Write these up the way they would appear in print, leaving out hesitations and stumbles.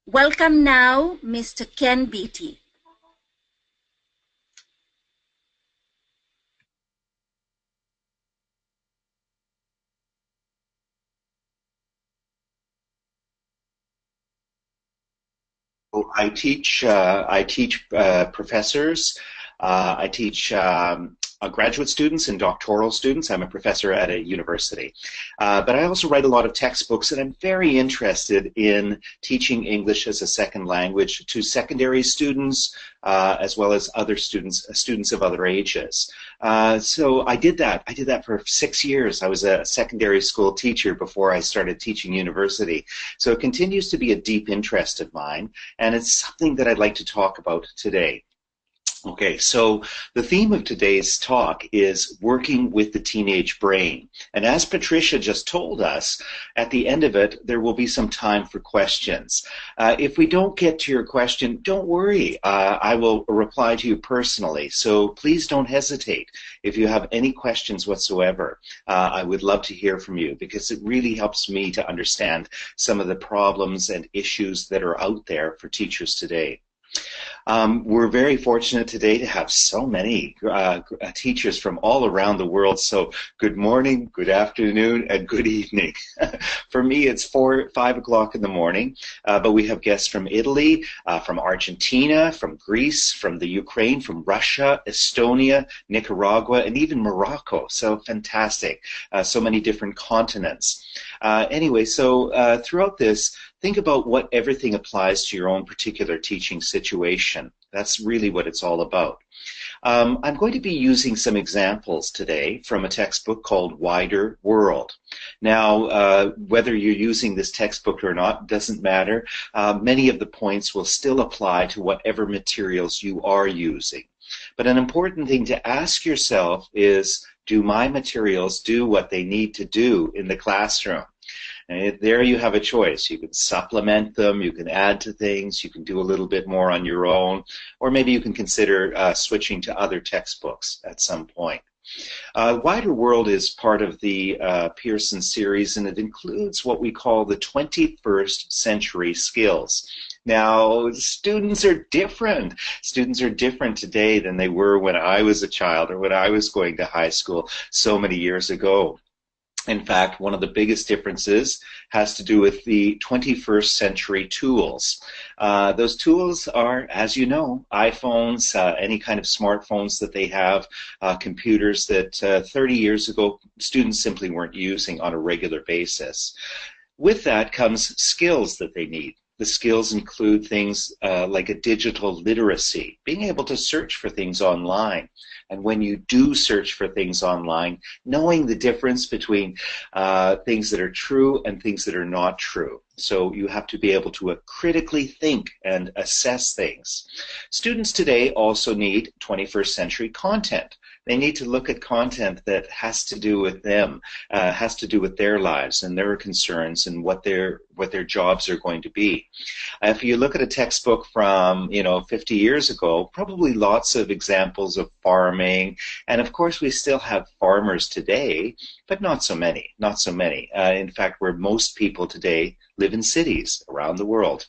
Welcome now, Mr. Ken Beatty. I teach professors. I teach graduate students and doctoral students. I'm a professor at a university. But I also write a lot of textbooks, and I'm very interested in teaching English as a second language to secondary students, as well as other students of other ages. So I did that. I did that for 6 years. I was a secondary school teacher before I started teaching university. So it continues to be a deep interest of mine, and it's something that I'd like to talk about today. Okay, so the theme of today's talk is working with the teenage brain. And as Patricia just told us, at the end of it, there will be some time for questions. If we don't get to your question, don't worry. I will reply to you personally. So please don't hesitate. If you have any questions whatsoever, I would love to hear from you because it really helps me to understand some of the problems and issues that are out there for teachers today. We're very fortunate today to have so many teachers from all around the world. So good morning, good afternoon, and good evening. For me, it's 5 o'clock in the morning, but we have guests from Italy, from Argentina, from Greece, from the Ukraine, from Russia, Estonia, Nicaragua, and even Morocco. So fantastic. So many different continents. Anyway, so throughout this, think about what everything applies to your own particular teaching situation. That's really what it's all about. I'm going to be using some examples today from a textbook called Wider World. Now, whether you're using this textbook or not doesn't matter. Many of the points will still apply to whatever materials you are using. But an important thing to ask yourself is, do my materials do what they need to do in the classroom? And there you have a choice. You can supplement them, you can add to things, you can do a little bit more on your own, or maybe you can consider switching to other textbooks at some point. Wider World is part of the Pearson series, and it includes what we call the 21st century skills. Now, students are different. Students are different today than they were when I was a child or when I was going to high school so many years ago. In fact, one of the biggest differences has to do with the 21st century tools. Those tools are, as you know, iPhones, any kind of smartphones that they have, computers that 30 years ago students simply weren't using on a regular basis. With that comes skills that they need. The skills include things like a digital literacy, being able to search for things online. And when you do search for things online, knowing the difference between things that are true and things that are not true. So you have to be able to critically think and assess things. Students today also need 21st century content. They need to look at content that has to do with them, has to do with their lives and their concerns and what their jobs are going to be. If you look at a textbook from 50 years ago, probably lots of examples of farming, and of course we still have farmers today, but not so many. In fact, where most people today live in cities around the world.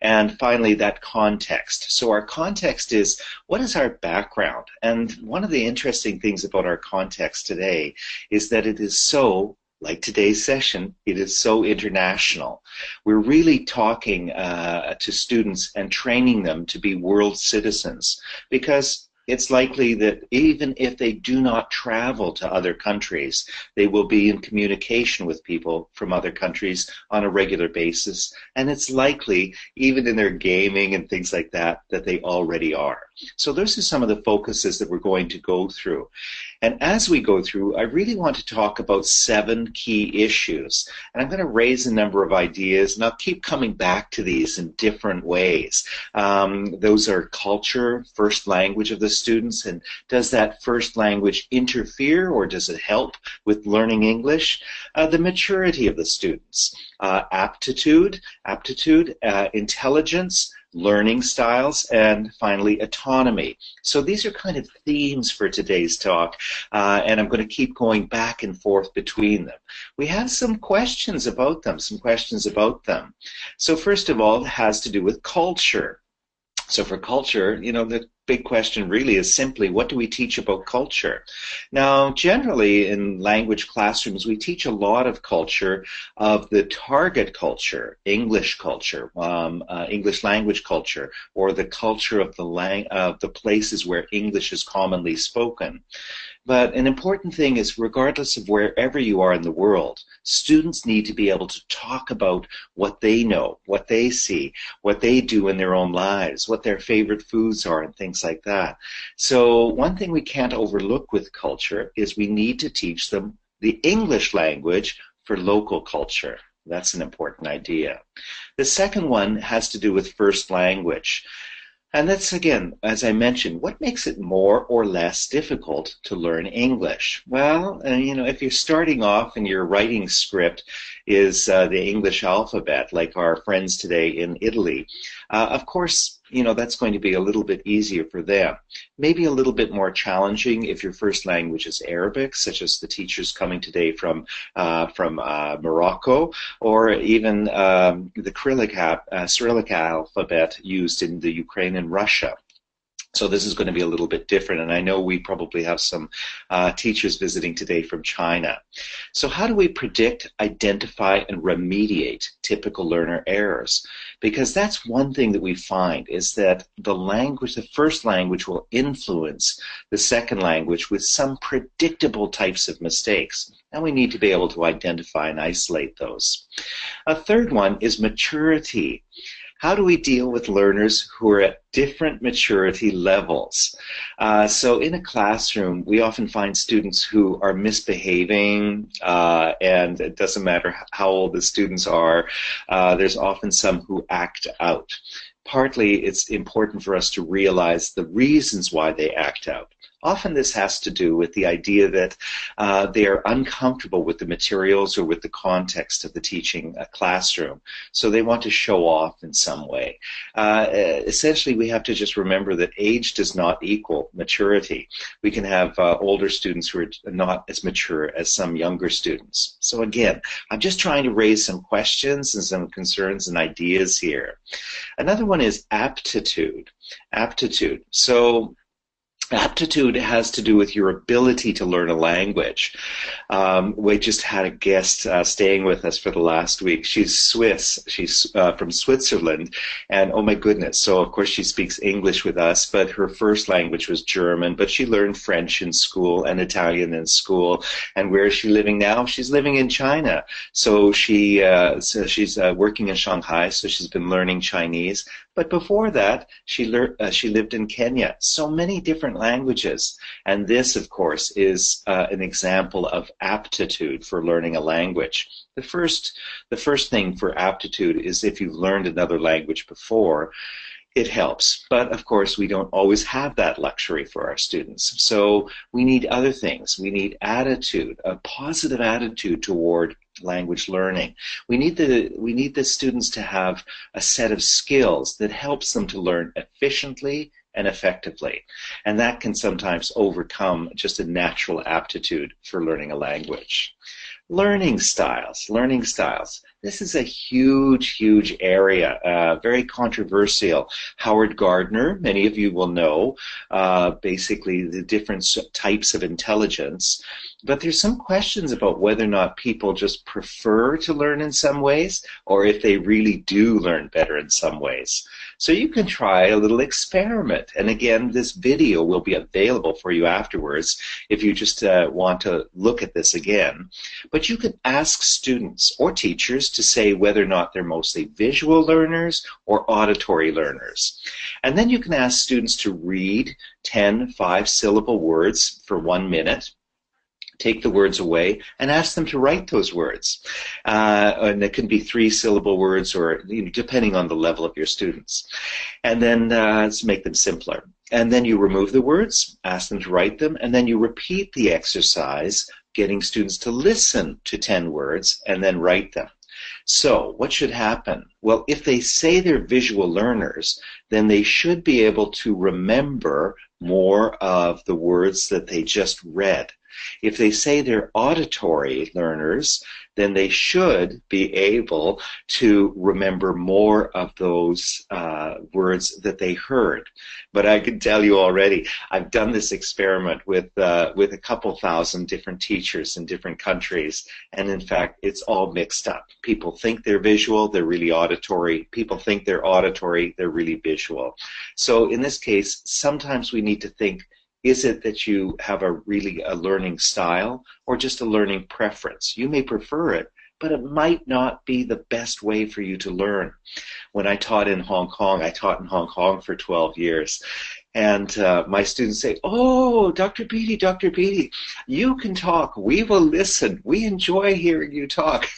And finally, that context. So our context is, what is our background? And one of the interesting things about our context today is that it is so, like today's session, it is so international. We're really talking to students and training them to be world citizens, because it's likely that even if they do not travel to other countries, they will be in communication with people from other countries on a regular basis. And it's likely, even in their gaming and things like that, that they already are. So those are some of the focuses that we're going to go through. And as we go through, I really want to talk about 7 key issues. And I'm going to raise a number of ideas, and I'll keep coming back to these in different ways. Those are culture, first language of the students, and does that first language interfere or does it help with learning English? The maturity of the students, aptitude, intelligence, learning styles, and finally autonomy. So these are kind of themes for today's talk, and I'm going to keep going back and forth between them. We have some questions about them, So first of all, it has to do with culture. So for culture, the big question really is simply, what do we teach about culture? Now, generally in language classrooms, we teach a lot of culture of the target culture, English culture, English language culture, or the culture of the places where English is commonly spoken. But an important thing is, regardless of wherever you are in the world, students need to be able to talk about what they know, what they see, what they do in their own lives, what their favorite foods are, and things like that. So one thing we can't overlook with culture is we need to teach them the English language for local culture. That's an important idea. The second one has to do with first language. And that's, again, as I mentioned, what makes it more or less difficult to learn English? Well, if you're starting off and your writing script is the English alphabet, like our friends today in Italy, of course, that's going to be a little bit easier for them. Maybe a little bit more challenging if your first language is Arabic, such as the teachers coming today from Morocco, or even the Cyrillic alphabet used in the Ukraine and Russia. So this is going to be a little bit different, and I know we probably have some teachers visiting today from China. So how do we predict, identify, and remediate typical learner errors? Because that's one thing that we find, is that the first language will influence the second language with some predictable types of mistakes, and we need to be able to identify and isolate those. A third one is maturity. How do we deal with learners who are at different maturity levels? So in a classroom, we often find students who are misbehaving, and it doesn't matter how old the students are. There's often some who act out. Partly, it's important for us to realize the reasons why they act out. Often this has to do with the idea that they are uncomfortable with the materials or with the context of the teaching classroom, so they want to show off in some way. Essentially, we have to just remember that age does not equal maturity. We can have older students who are not as mature as some younger students. So again, I'm just trying to raise some questions and some concerns and ideas here. Another one is aptitude. So aptitude has to do with your ability to learn a language. We just had a guest staying with us for the last week. She's Swiss. She's from Switzerland. And oh my goodness, so of course she speaks English with us, but her first language was German, but she learned French in school and Italian in school. And where is she living now? She's living in China. So she's working in Shanghai, so she's been learning Chinese. But before that, she lived in Kenya. So many different languages. And this, of course, is an example of aptitude for learning a language. The first thing for aptitude is, if you've learned another language before, it helps. But of course, we don't always have that luxury for our students. So we need other things. We need attitude, a positive attitude toward language learning. We need the students to have a set of skills that helps them to learn efficiently and effectively. And that can sometimes overcome just a natural aptitude for learning a language. Learning styles. This is a huge area, very controversial. Howard Gardner, many of you will know, basically the different types of intelligence. But there's some questions about whether or not people just prefer to learn in some ways, or if they really do learn better in some ways. So you can try a little experiment. And again, this video will be available for you afterwards if you just want to look at this again. But you could ask students or teachers to say whether or not they're mostly visual learners or auditory learners. And then you can ask students to read 10 5-syllable words for 1 minute. Take the words away and ask them to write those words. And it can be 3-syllable words, or depending on the level of your students. And then let's make them simpler. And then you remove the words, ask them to write them, and then you repeat the exercise, getting students to listen to 10 words and then write them. So what should happen? Well, if they say they're visual learners, then they should be able to remember more of the words that they just read. If they say they're auditory learners, then they should be able to remember more of those words that they heard. But I can tell you already, I've done this experiment with a couple thousand different teachers in different countries, and in fact, it's all mixed up. People think they're visual, they're really auditory. People think they're auditory, they're really visual. So in this case, sometimes we need to think, is it that you have a learning style or just a learning preference? You may prefer it, but it might not be the best way for you to learn. When I taught in Hong Kong, I taught in Hong Kong for 12 years. And my students say, oh, Dr. Beatty, you can talk. We will listen. We enjoy hearing you talk.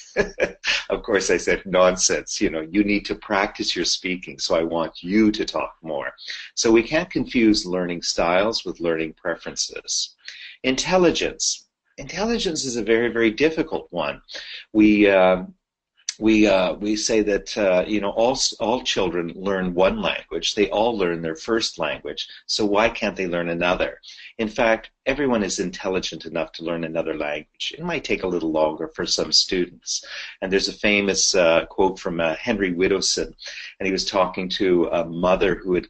Of course, I said, nonsense. You need to practice your speaking, so I want you to talk more. So we can't confuse learning styles with learning preferences. Intelligence. Intelligence is a very, very difficult one. We say that all children learn one language. They all learn their first language. So why can't they learn another? In fact, everyone is intelligent enough to learn another language. It might take a little longer for some students. And there's a famous quote from Henry Widdowson, and he was talking to a mother who had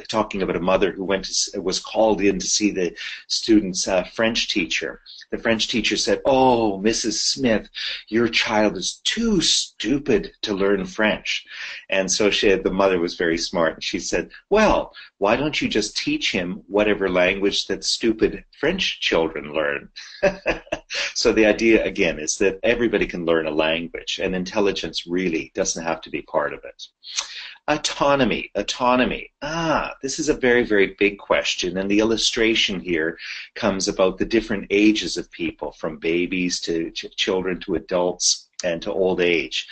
talking about a mother who was called in to see the student's French teacher. The French teacher said, "Oh, Mrs. Smith, your child is too stupid to learn French." And so the mother was very smart, and she said, "Well, why don't you just teach him whatever language that stupid French children learn?" So the idea, again, is that everybody can learn a language, and intelligence really doesn't have to be part of it. Autonomy. This is a very, very big question, and the illustration here comes about the different ages of people, from babies to children to adults and to old age.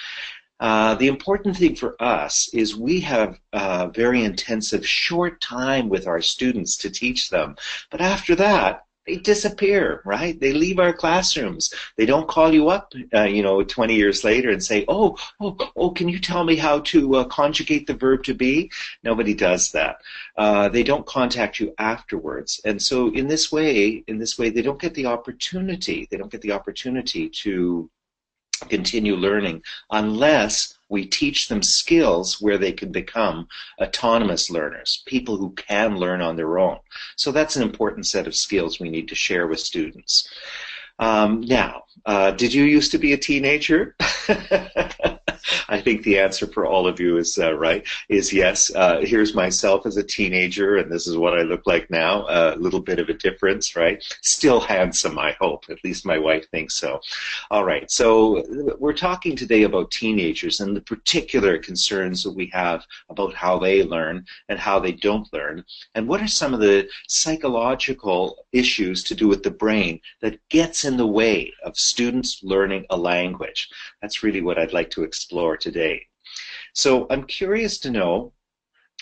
The important thing for us is we have a very intensive short time with our students to teach them, but after that, they disappear, right? They leave our classrooms. They don't call you up, 20 years later and say, oh, can you tell me how to conjugate the verb to be? Nobody does that. They don't contact you afterwards. And so in this way, they don't get the opportunity. They don't get the opportunity to continue learning unless we teach them skills where they can become autonomous learners, people who can learn on their own. So that's an important set of skills we need to share with students. Now, did you used to be a teenager? I think the answer for all of you is yes. Here's myself as a teenager, and this is what I look like now. A little bit of a difference, right? Still handsome, I hope. At least my wife thinks so. All right, so we're talking today about teenagers and the particular concerns that we have about how they learn and how they don't learn, and what are some of the psychological issues to do with the brain that gets in the way of students learning a language. That's really what I'd like to explore today. So I'm curious to know,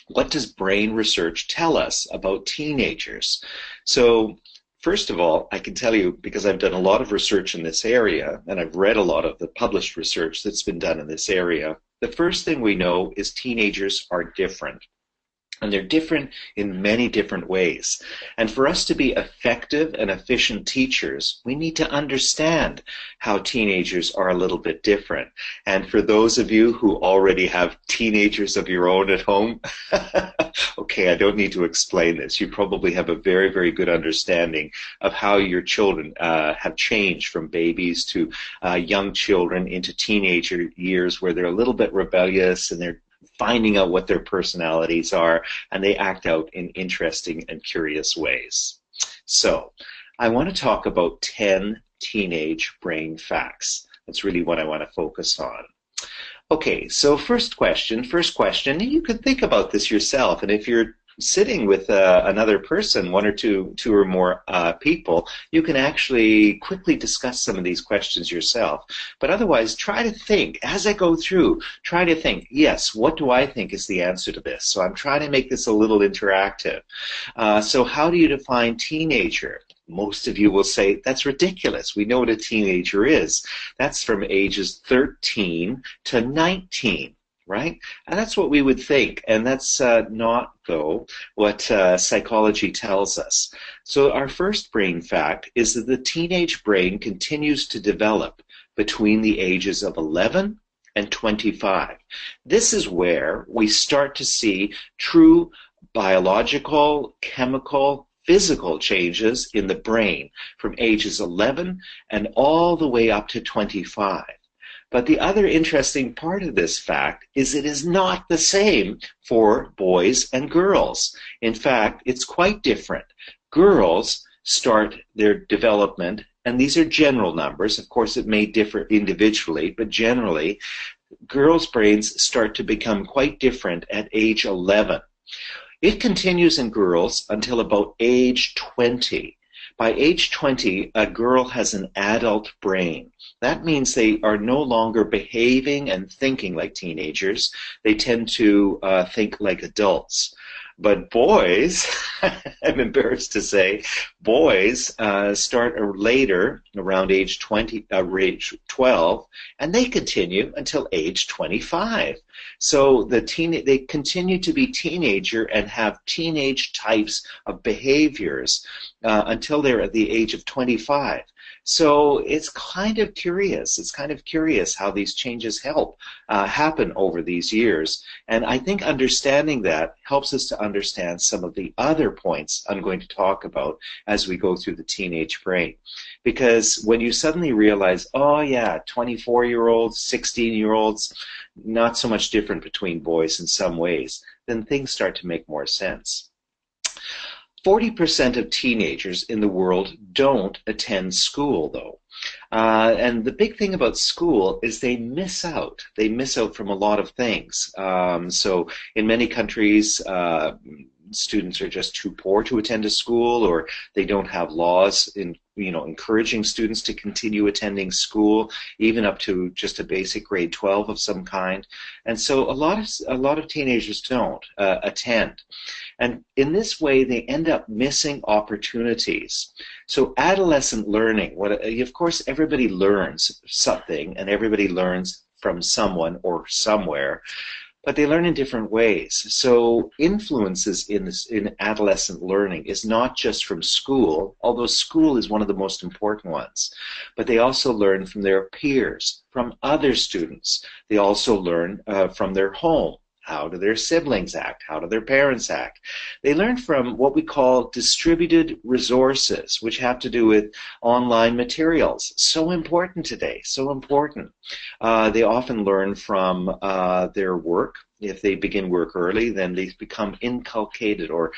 what does brain research tell us about teenagers? So first of all, I can tell you, because I've done a lot of research in this area, and I've read a lot of the published research that's been done in this area, the first thing we know is teenagers are different. And they're different in many different ways. And for us to be effective and efficient teachers, we need to understand how teenagers are a little bit different. And for those of you who already have teenagers of your own at home, okay, I don't need to explain this. You probably have a very, very good understanding of how your children have changed from babies to young children into teenager years, where they're a little bit rebellious and they're finding out what their personalities are, and they act out in interesting and curious ways. So I want to talk about 10 teenage brain facts. That's really what I want to focus on. Okay, so first question, you can think about this yourself, and if you're sitting with another person, one or two or more people, you can actually quickly discuss some of these questions yourself. But otherwise, try to think, as I go through, try to think, yes, what do I think is the answer to this? So I'm trying to make this a little interactive. So how do you define teenager? Most of you will say, that's ridiculous. We know what a teenager is. That's from ages 13 to 19, right? And that's what we would think. And that's not, though, what psychology tells us. So our first brain fact is that the teenage brain continues to develop between the ages of 11 and 25. This is where we start to see true biological, chemical, physical changes in the brain from ages 11 and all the way up to 25. But the other interesting part of this fact is it is not the same for boys and girls. In fact, it's quite different. Girls start their development, and these are general numbers. Of course, it may differ individually, but generally, girls' brains start to become quite different at age 11. It continues in girls until about age 20. By age 20, a girl has an adult brain. That means they are no longer behaving and thinking like teenagers. They tend to think like adults. But boys, I'm embarrassed to say, boys start later, around age 12, and they continue until age 25. So they continue to be teenager and have teenage types of behaviors until they're at the age of 25. So it's kind of curious. It's kind of curious how these changes happen over these years. And I think understanding that helps us to understand some of the other points I'm going to talk about as we go through the teenage brain. Because when you suddenly realize, oh yeah, 24-year-olds, 16-year-olds, not so much different between boys in some ways, then things start to make more sense. 40% of teenagers in the world don't attend school, though. And the big thing about school is they miss out. They miss out from a lot of things. So in many countries, students are just too poor to attend a school, or they don't have laws encouraging students to continue attending school, even up to just a basic grade 12 of some kind. And so a lot of teenagers don't attend. And in this way, they end up missing opportunities. So adolescent learning, of course, everybody learns something, and everybody learns from someone or somewhere, but they learn in different ways. So influences in adolescent learning is not just from school, although school is one of the most important ones, but they also learn from their peers, from other students. They also learn from their home. How do their siblings act? How do their parents act? They learn from what we call distributed resources, which have to do with online materials. So important today, so important. They often learn from their work. If they begin work early, then they become inculcated or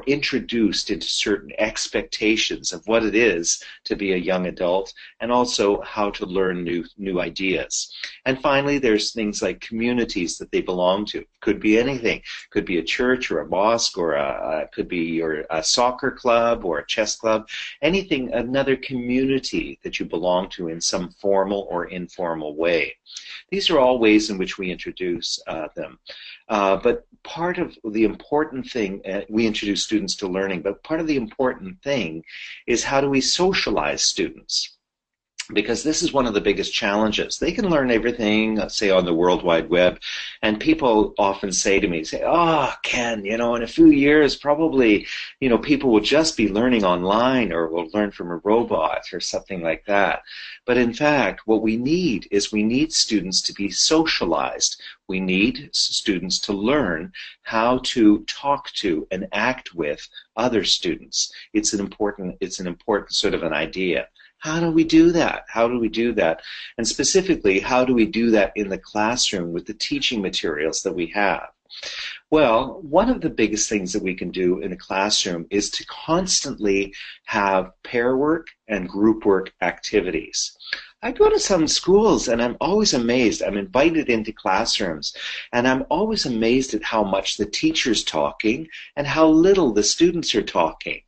introduced into certain expectations of what it is to be a young adult, and also how to learn new ideas. And finally, there's things like communities that they belong to. Could be anything. Could be a church or a mosque, or could be a soccer club or a chess club. Anything, another community that you belong to in some formal or informal way. These are all ways in which we introduce them. But part of the important thing, we introduce students to learning, but part of the important thing is how do we socialize students? Because this is one of the biggest challenges. They can learn everything, say, on the World Wide Web, and people often say to me, oh, Ken, in a few years, probably, people will just be learning online, or will learn from a robot or something like that. But in fact, what we need is students to be socialized. We need students to learn how to talk to and act with other students. It's an important sort of an idea. How do we do that? How do we do that? And specifically, how do we do that in the classroom with the teaching materials that we have? Well, one of the biggest things that we can do in a classroom is to constantly have pair work and group work activities. I go to some schools and I'm always amazed. I'm invited into classrooms and I'm always amazed at how much the teacher's talking and how little the students are talking.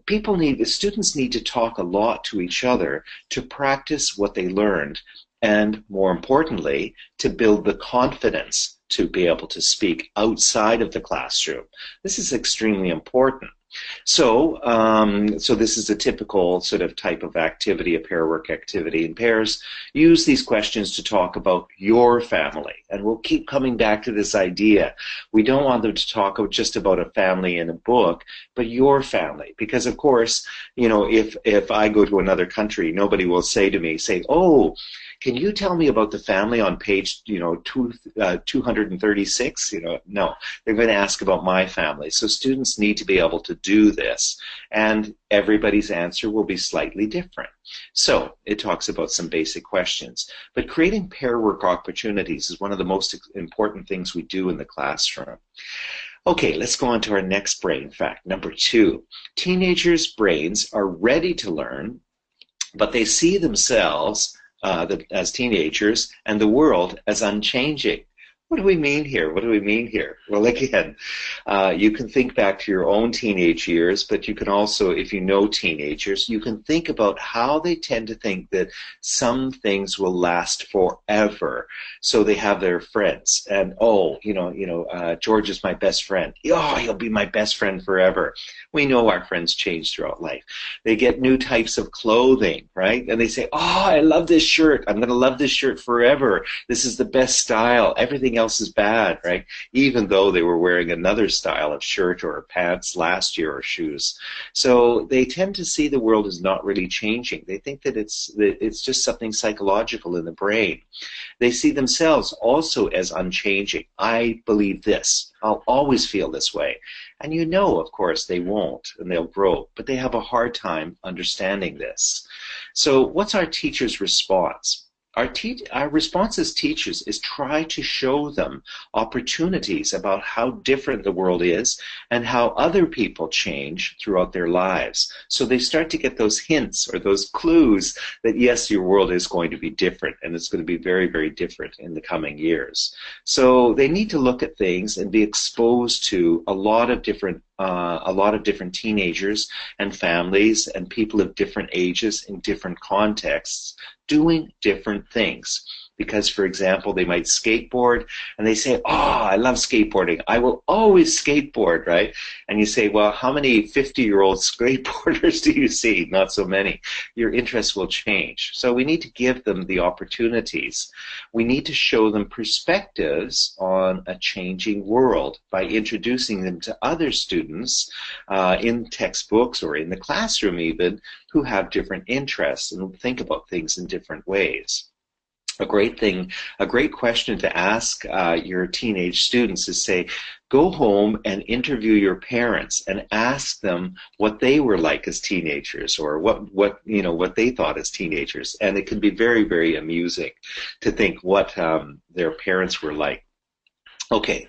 The students need to talk a lot to each other to practice what they learned, and more importantly, to build the confidence to be able to speak outside of the classroom. This is extremely important. So this is a typical sort of type of activity, a pair work activity. And pairs use these questions to talk about your family. And we'll keep coming back to this idea. We don't want them to talk just about a family in a book, but your family. Because, of course, you know, if I go to another country, nobody will say to me, oh, can you tell me about the family on page, 236? No, they're going to ask about my family. So students need to be able to do this, and everybody's answer will be slightly different. So it talks about some basic questions. But creating pair work opportunities is one of the most important things we do in the classroom. Okay, let's go on to our next brain fact, number 2. Teenagers' brains are ready to learn, but they see themselves as teenagers and the world as unchanging. What do we mean here? Well, again, you can think back to your own teenage years, but you can also, if you know teenagers, you can think about how they tend to think that some things will last forever. So they have their friends, and George is my best friend. Oh, he'll be my best friend forever. We know our friends change throughout life. They get new types of clothing, right? And they say, oh, I love this shirt. I'm going to love this shirt forever. This is the best style. Everything else is bad, right? Even though they were wearing another style of shirt or pants last year or shoes. So they tend to see the world as not really changing. They think that it's just something psychological in the brain. They see themselves also as unchanging. I believe this. I'll always feel this way. And of course, they won't, and they'll grow, but they have a hard time understanding this. So what's our teacher's response? Our response as teachers is try to show them opportunities about how different the world is and how other people change throughout their lives. So they start to get those hints or those clues that, yes, your world is going to be different, and it's going to be very, very different in the coming years. So they need to look at things and be exposed to a lot of different teenagers and families and people of different ages in different contexts doing different things. Because, for example, they might skateboard and they say, oh, I love skateboarding. I will always skateboard, right? And you say, well, how many 50-year-old skateboarders do you see? Not so many. Your interests will change. So we need to give them the opportunities. We need to show them perspectives on a changing world by introducing them to other students in textbooks or in the classroom even, who have different interests and think about things in different ways. A great question to ask your teenage students is, say, go home and interview your parents and ask them what they were like as teenagers, or what they thought as teenagers. And it can be very, very amusing to think what their parents were like. Okay,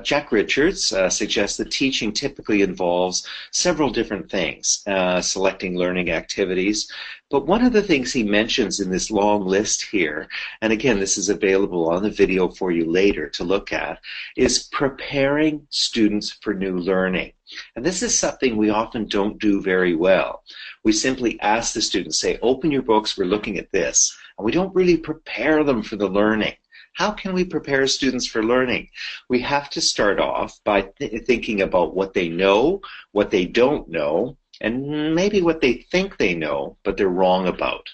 Jack Richards suggests that teaching typically involves several different things, selecting learning activities. But one of the things he mentions in this long list here, and again, this is available on the video for you later to look at, is preparing students for new learning. And this is something we often don't do very well. We simply ask the students, say, open your books, we're looking at this. And we don't really prepare them for the learning. How can we prepare students for learning? We have to start off by thinking about what they know, what they don't know, and maybe what they think they know, but they're wrong about.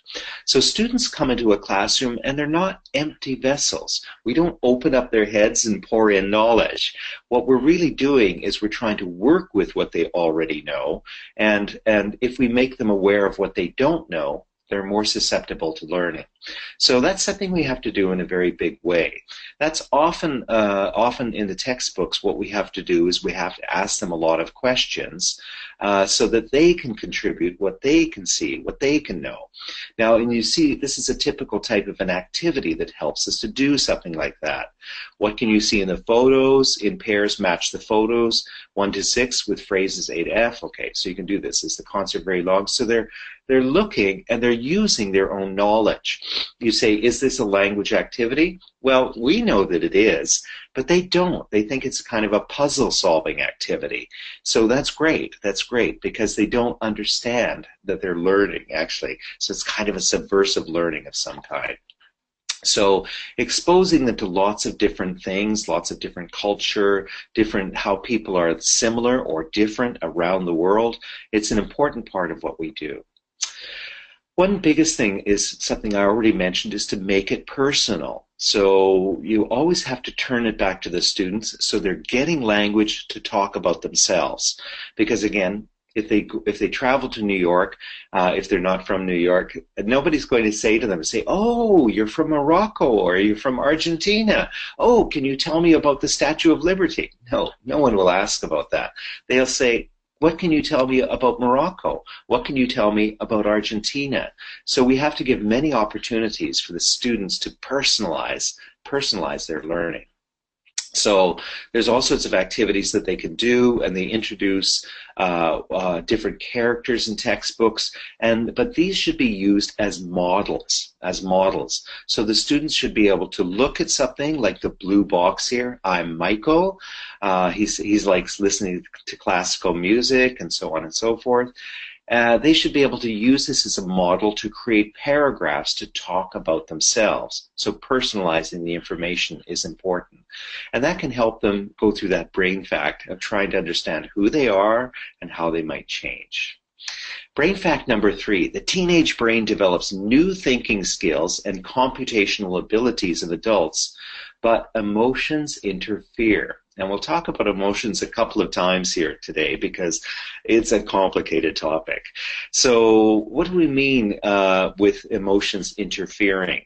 So students come into a classroom and they're not empty vessels. We don't open up their heads and pour in knowledge. What we're really doing is we're trying to work with what they already know, and if we make them aware of what they don't know, they're more susceptible to learning. So that's something we have to do in a very big way. That's often in the textbooks. What we have to do is we have to ask them a lot of questions so that they can contribute what they can see, what they can know. Now, and you see, this is a typical type of an activity that helps us to do something like that. What can you see in the photos? In pairs, match the photos 1 to 6 with phrases A to F. Okay, so you can do this. Is the concert very long? So they're looking and they're using their own knowledge. You say, is this a language activity? Well, we know that it is, but they don't. They think it's kind of a puzzle-solving activity. So that's great. That's great because they don't understand that they're learning, actually. So it's kind of a subversive learning of some kind. So exposing them to lots of different things, lots of different culture, different how people are similar or different around the world, it's an important part of what we do. One biggest thing is something I already mentioned is to make it personal. So you always have to turn it back to the students so they're getting language to talk about themselves. Because again, if they travel to New York, if they're not from New York, nobody's going to say to them, say, "Oh, you're from Morocco, or you're from Argentina. Oh, can you tell me about the Statue of Liberty?" No, no one will ask about that. They'll say, "What can you tell me about Morocco? What can you tell me about Argentina?" So we have to give many opportunities for the students to personalize their learning. So there's all sorts of activities that they can do, and they introduce different characters in textbooks, but these should be used as models, So the students should be able to look at something like the blue box here. I'm Michael. He's like listening to classical music and so on and so forth. They should be able to use this as a model to create paragraphs to talk about themselves. So personalizing the information is important. And that can help them go through that brain fact of trying to understand who they are and how they might change. Brain fact number 3, the teenage brain develops new thinking skills and computational abilities of adults, but emotions interfere. And we'll talk about emotions a couple of times here today because it's a complicated topic. So what do we mean with emotions interfering?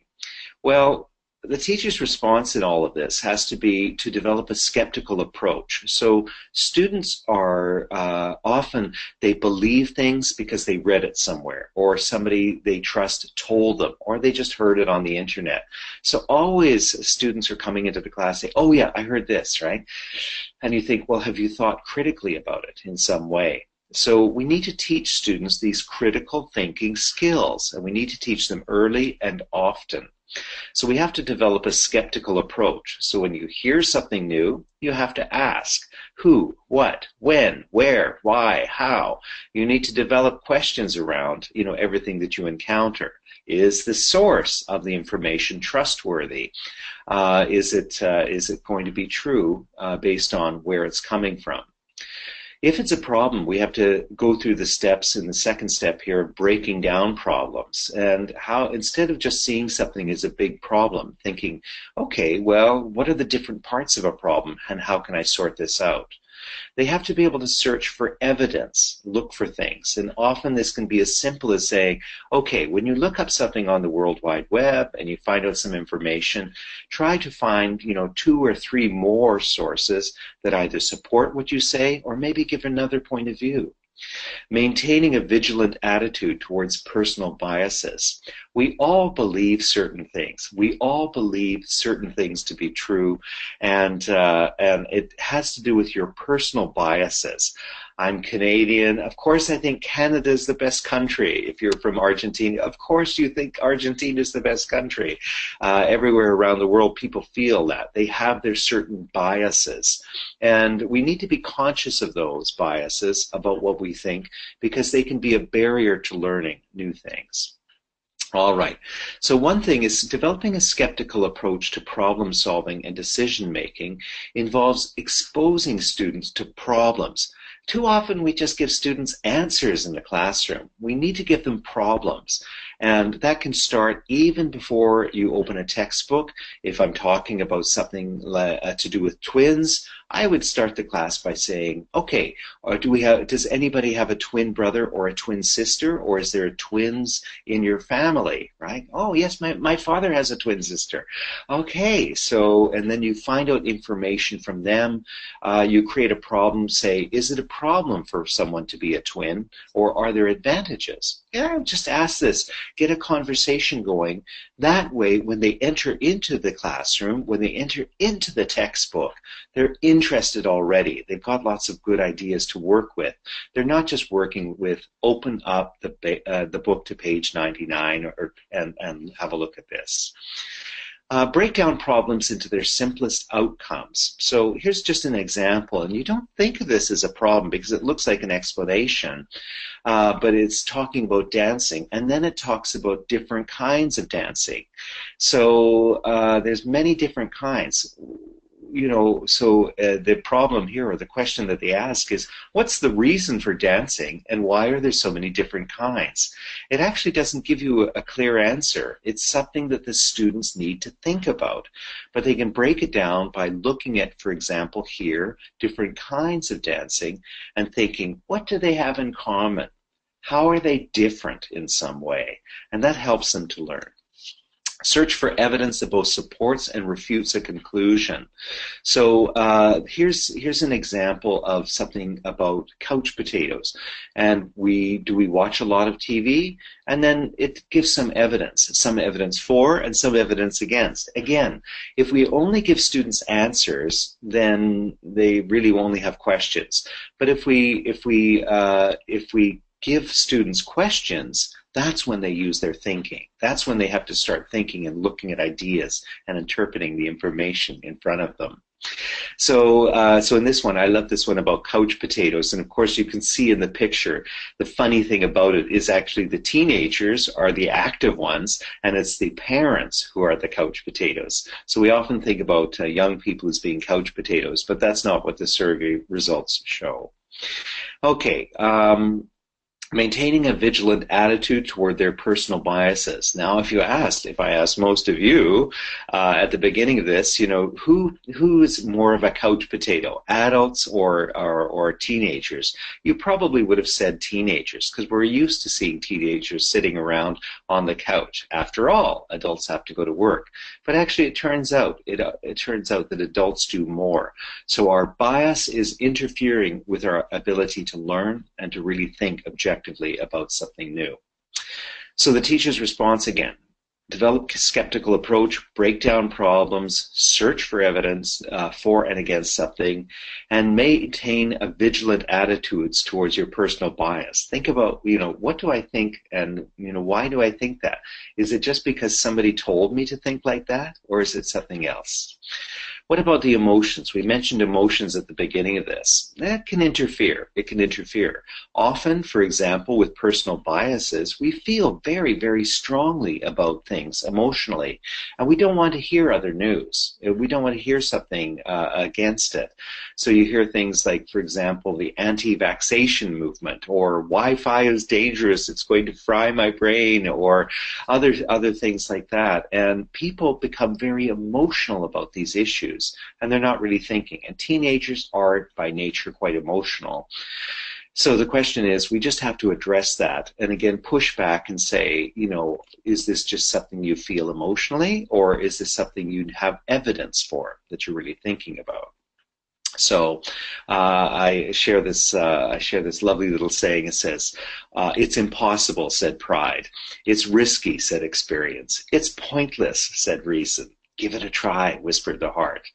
Well, the teacher's response in all of this has to be to develop a skeptical approach. So students are often, they believe things because they read it somewhere, or somebody they trust told them, or they just heard it on the internet. So always students are coming into the class saying, "Oh yeah, I heard this," right? And you think, well, have you thought critically about it in some way? So we need to teach students these critical thinking skills, and we need to teach them early and often. So we have to develop a skeptical approach. So when you hear something new, you have to ask who, what, when, where, why, how. You need to develop questions around, everything that you encounter. Is the source of the information trustworthy? Is it going to be true based on where it's coming from? If it's a problem, we have to go through the steps in the second step here of breaking down problems, and how instead of just seeing something as a big problem, thinking, okay, well, what are the different parts of a problem and how can I sort this out? They have to be able to search for evidence, look for things, and often this can be as simple as saying, okay, when you look up something on the World Wide Web and you find out some information, try to find 2 or 3 more sources that either support what you say or maybe give another point of view. Maintaining a vigilant attitude towards personal biases. We all believe certain things. We all believe certain things to be true, and it has to do with your personal biases. I'm Canadian. Of course, I think Canada is the best country. If you're from Argentina, of course you think Argentina is the best country. Everywhere around the world, people feel that. They have their certain biases. And we need to be conscious of those biases about what we think, because they can be a barrier to learning new things. All right. So one thing is developing a skeptical approach to problem solving and decision making involves exposing students to problems. Too often we just give students answers in the classroom. We need to give them problems. And that can start even before you open a textbook. If I'm talking about something to do with twins, I would start the class by saying, okay, does anybody have a twin brother or a twin sister, or is there twins in your family, right? Oh, yes, my father has a twin sister. Okay, so, and then you find out information from them. You create a problem, say, is it a problem for someone to be a twin, or are there advantages? Yeah, just ask this. Get a conversation going. That way, when they enter into the classroom, when they enter into the textbook, they're interested already. They've got lots of good ideas to work with. They're not just working with open up the book to page 99 and have a look at this. break down problems into their simplest outcomes. So here's just an example, and you don't think of this as a problem because it looks like an explanation, but it's talking about dancing, and then it talks about different kinds of dancing. So there's many different kinds. So the problem here, or the question that they ask is, what's the reason for dancing and why are there so many different kinds? It actually doesn't give you a clear answer. It's something that the students need to think about. But they can break it down by looking at, for example, here, different kinds of dancing and thinking, what do they have in common? How are they different in some way? And that helps them to learn. Search for evidence that both supports and refutes a conclusion. So here's an example of something about couch potatoes. And we watch a lot of TV, and then it gives some evidence for and some evidence against. Again, if we only give students answers, then they really only have questions. But if we give students questions, that's when they use their thinking. That's when they have to start thinking and looking at ideas and interpreting the information in front of them. So in this one, I love this one about couch potatoes. And of course, you can see in the picture, the funny thing about it is actually the teenagers are the active ones, and it's the parents who are the couch potatoes. So we often think about young people as being couch potatoes, but that's not what the survey results show. Okay. Maintaining a vigilant attitude toward their personal biases. Now, if I asked most of you at the beginning of this, who is more of a couch potato, adults or teenagers? You probably would have said teenagers, because we're used to seeing teenagers sitting around on the couch. After all, adults have to go to work. But actually, it turns out that adults do more. So our bias is interfering with our ability to learn and to really think objectively about something new. So the teacher's response again: develop a skeptical approach, break down problems, search for evidence for and against something, and maintain a vigilant attitudes towards your personal bias. Think about, what do I think, and why do I think that? Is it just because somebody told me to think like that, or is it something else? What about the emotions? We mentioned emotions at the beginning of this. That can interfere. It can interfere. Often, for example, with personal biases, we feel very, very strongly about things emotionally, and we don't want to hear other news. We don't want to hear something against it. So you hear things like, for example, the anti-vaxxation movement, or Wi-Fi is dangerous, it's going to fry my brain, or other things like that. And people become very emotional about these issues, and they're not really thinking. And teenagers are, by nature, quite emotional. So the question is, we just have to address that and again push back and say, is this just something you feel emotionally, or is this something you have evidence for that you're really thinking about? So I share this lovely little saying. It says, "It's impossible," said pride. "It's risky," said experience. "It's pointless," said reason. "Give it a try," whispered the heart.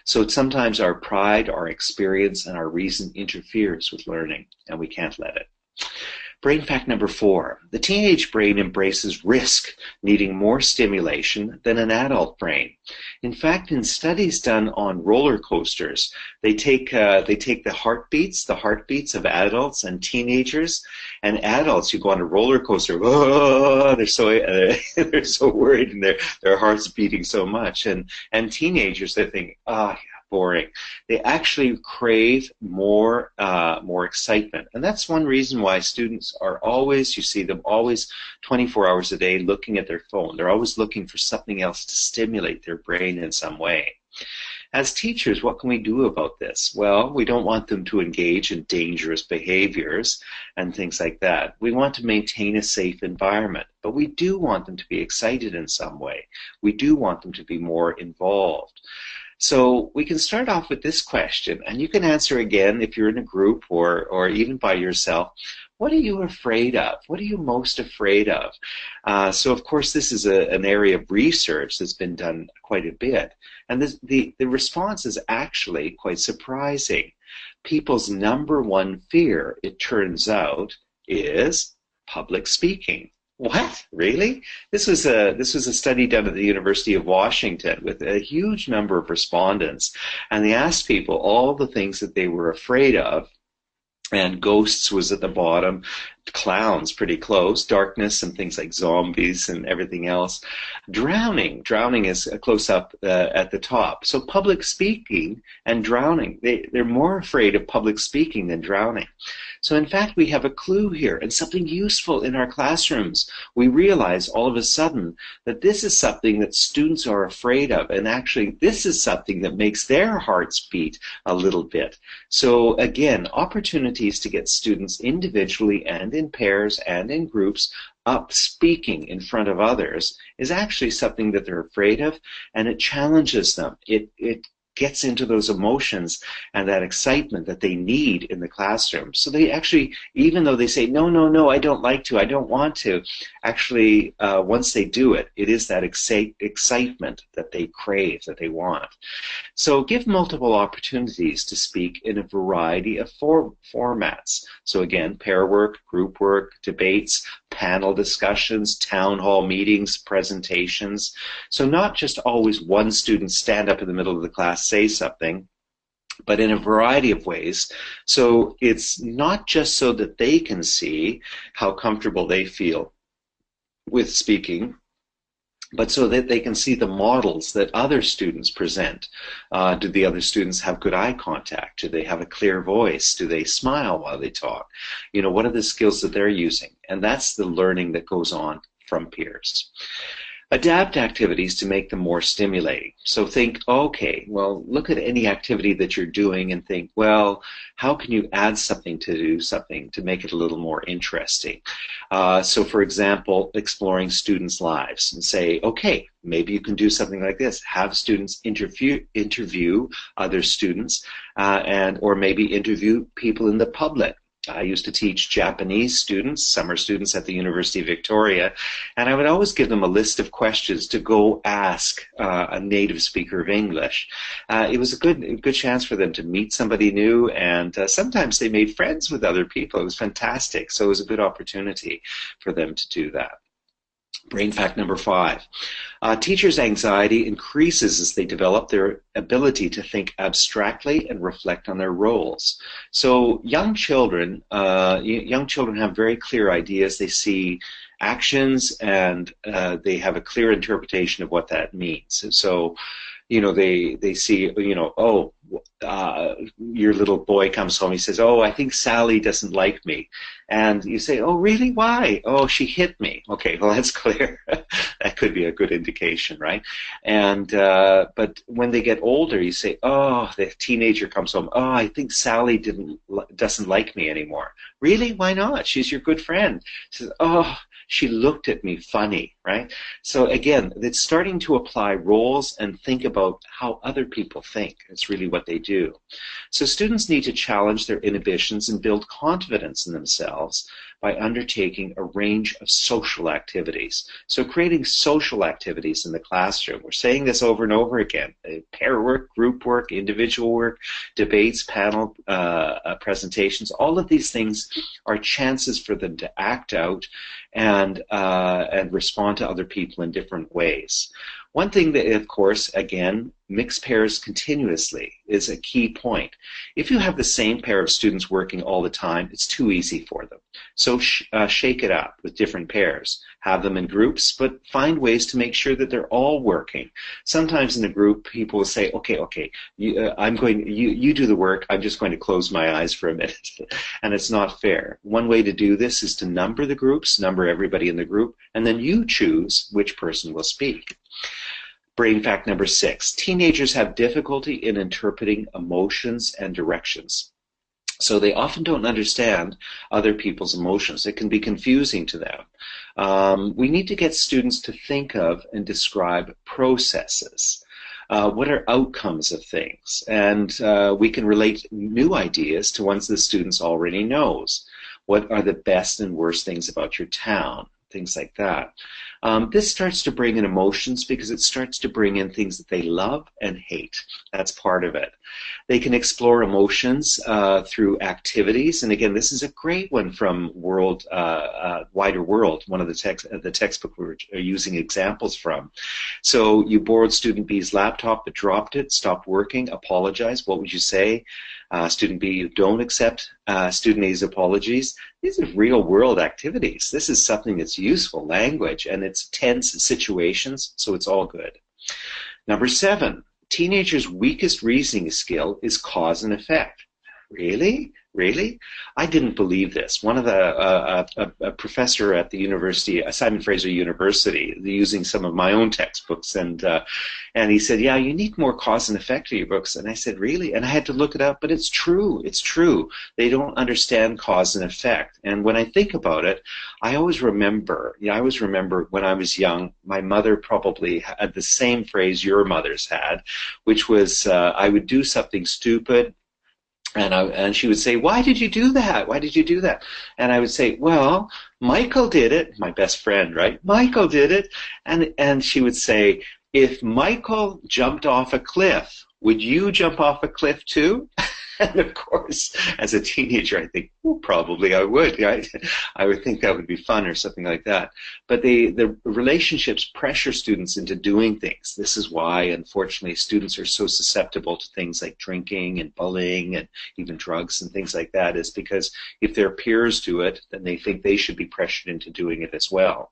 So sometimes our pride, our experience, and our reason interferes with learning, and we can't let it. Brain fact number 4. The teenage brain embraces risk, needing more stimulation than an adult brain. In fact, in studies done on roller coasters, they take the heartbeats of adults and teenagers. And adults, you go on a roller coaster, oh, they're so worried, and their heart's beating so much. And teenagers, they think, yeah, boring. They actually crave more excitement. And that's one reason why students are always, you see them always 24 hours a day looking at their phone. They're always looking for something else to stimulate their brain in some way. As teachers, what can we do about this? Well, we don't want them to engage in dangerous behaviors and things like that. We want to maintain a safe environment, but we do want them to be excited in some way. We do want them to be more involved. So we can start off with this question, and you can answer again if you're in a group or even by yourself. What are you afraid of? What are you most afraid of? So, of course, this is an area of research that's been done quite a bit. And the response is actually quite surprising. People's number one fear, it turns out, is public speaking. What? Really? This was a study done at the University of Washington with a huge number of respondents, and they asked people all the things that they were afraid of, and ghosts was at the bottom, clowns pretty close, darkness and things like zombies and everything else. Drowning is close up at the top. So public speaking and drowning, they're more afraid of public speaking than drowning. So in fact, we have a clue here and something useful in our classrooms. We realize all of a sudden that this is something that students are afraid of, and actually this is something that makes their hearts beat a little bit. So again, opportunities to get students individually and in pairs and in groups up speaking in front of others is actually something that they're afraid of, and it challenges them. It gets into those emotions and that excitement that they need in the classroom. So they actually, even though they say, no, I don't like to, I don't want to, actually, once they do it, it is that excitement that they crave, that they want. So give multiple opportunities to speak in a variety of formats. So again, pair work, group work, debates, panel discussions, town hall meetings, presentations. So not just always one student stand up in the middle of the class, say something, but in a variety of ways. So it's not just so that they can see how comfortable they feel with speaking, but so that they can see the models that other students present. Do the other students have good eye contact? Do they have a clear voice? Do they smile while they talk? You know, what are the skills that they're using? And that's the learning that goes on from peers. Adapt activities to make them more stimulating. So think, okay, well, look at any activity that you're doing and think, well, how can you add something to do something to make it a little more interesting? So for example, exploring students' lives and say, okay, maybe you can do something like this. Have students interview other students or maybe interview people in the public. I used to teach Japanese students, summer students at the University of Victoria, and I would always give them a list of questions to go ask a native speaker of English. It was a good chance for them to meet somebody new, and sometimes they made friends with other people. It was fantastic, so it was a good opportunity for them to do that. Brain fact number 5. Teachers' anxiety increases as they develop their ability to think abstractly and reflect on their roles. So young children have very clear ideas. They see actions and they have a clear interpretation of what that means. So, you know, they see, you know, oh, your little boy comes home, he says, oh, I think Sally doesn't like me. And you say, oh, really? Why? Oh, she hit me. Okay, well, that's clear. That could be a good indication, right? And but when they get older, you say, oh, the teenager comes home, oh, I think Sally doesn't like me anymore. Really? Why not? She's your good friend. She says, oh, she looked at me funny, right? So again, it's starting to apply roles and think about how other people think. It's really what they do. So students need to challenge their inhibitions and build confidence in themselves by undertaking a range of social activities. So creating social activities in the classroom. We're saying this over and over again. Pair work, group work, individual work, debates, panel presentations, all of these things are chances for them to act out and respond to other people in different ways. One thing that, of course, again, mix pairs continuously is a key point. If you have the same pair of students working all the time, it's too easy for them. So shake it up with different pairs. Have them in groups, but find ways to make sure that they're all working. Sometimes in a group, people will say, okay, you do the work, I'm just going to close my eyes for a minute. And it's not fair. One way to do this is to number the groups, number everybody in the group, and then you choose which person will speak. Brain fact number 6. Teenagers have difficulty in interpreting emotions and directions. So they often don't understand other people's emotions. It can be confusing to them. We need to get students to think of and describe processes. What are outcomes of things? And we can relate new ideas to ones the students already knows. What are the best and worst things about your town? Things like that. This starts to bring in emotions because it starts to bring in things that they love and hate. That's part of it. They can explore emotions through activities, and again, this is a great one from Wider World, one of the textbook we're using examples from. So you borrowed student B's laptop but dropped it, stopped working, apologize. What would you say? Student B, you don't accept student A's apologies. These are real world activities. This is something that's useful language, and it's tense situations, so it's all good. Number 7, teenagers' weakest reasoning skill is cause and effect. Really? Really? I didn't believe this. One of a professor at the university, Simon Fraser University, using some of my own textbooks, and he said, yeah, you need more cause and effect in your books. And I said, really? And I had to look it up, but it's true. It's true. They don't understand cause and effect. And when I think about it, I always remember when I was young, my mother probably had the same phrase your mothers had, which was I would do something stupid, and she would say, why did you do that? Why did you do that? And I would say, well, Michael did it. My best friend, right? Michael did it. And she would say, if Michael jumped off a cliff, would you jump off a cliff too? And of course, as a teenager, I think, well, probably I would, right? I would think that would be fun or something like that. But the relationships pressure students into doing things. This is why, unfortunately, students are so susceptible to things like drinking and bullying and even drugs and things like that, is because if their peers do it, then they think they should be pressured into doing it as well.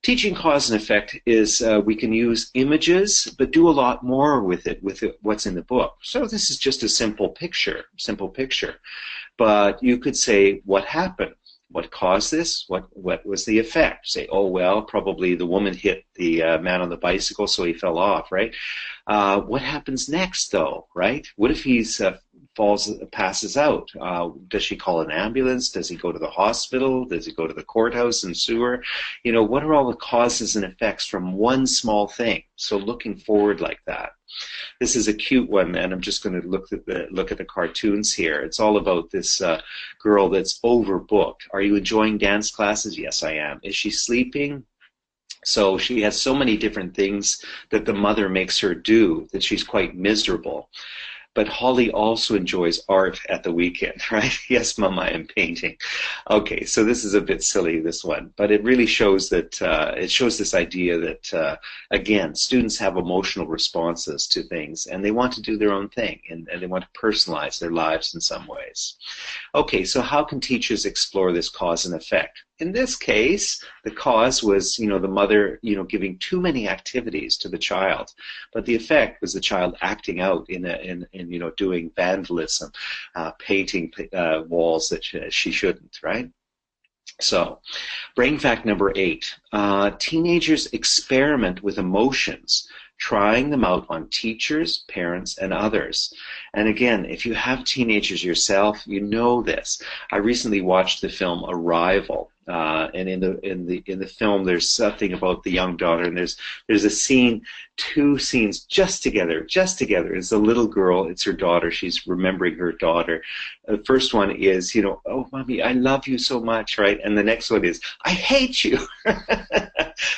Teaching cause and effect is we can use images, but do a lot more with what's in the book. So this is just a simple picture. But you could say, what happened? What caused this? What was the effect? Say, oh, well, probably the woman hit the man on the bicycle, so he fell off, right? What happens next, though, right? What if he's passes out? Does she call an ambulance? Does he go to the hospital? Does he go to the courthouse and sewer? You know, what are all the causes and effects from one small thing? So looking forward like that. This is a cute one, and I'm just going to look at the cartoons here. It's all about this girl that's overbooked. Are you enjoying dance classes? Yes, I am. Is she sleeping? So she has so many different things that the mother makes her do that she's quite miserable. But Holly also enjoys art at the weekend, right? Yes, Mama, I am painting. Okay, so this is a bit silly, this one, but it really shows that it shows this idea that again, students have emotional responses to things, and they want to do their own thing, and they want to personalize their lives in some ways. Okay, so how can teachers explore this cause and effect? In this case, the cause was, the mother, giving too many activities to the child, but the effect was the child acting out in doing vandalism, painting walls that she shouldn't, right? So, brain fact number 8: teenagers experiment with emotions, trying them out on teachers, parents, and others. And again, if you have teenagers yourself, you know this. I recently watched the film Arrival, and in the film, there's something about the young daughter, and there's a scene, 2 scenes just together. It's a little girl, it's her daughter. She's remembering her daughter. The first one is, oh, Mommy, I love you so much, right? And the next one is, I hate you.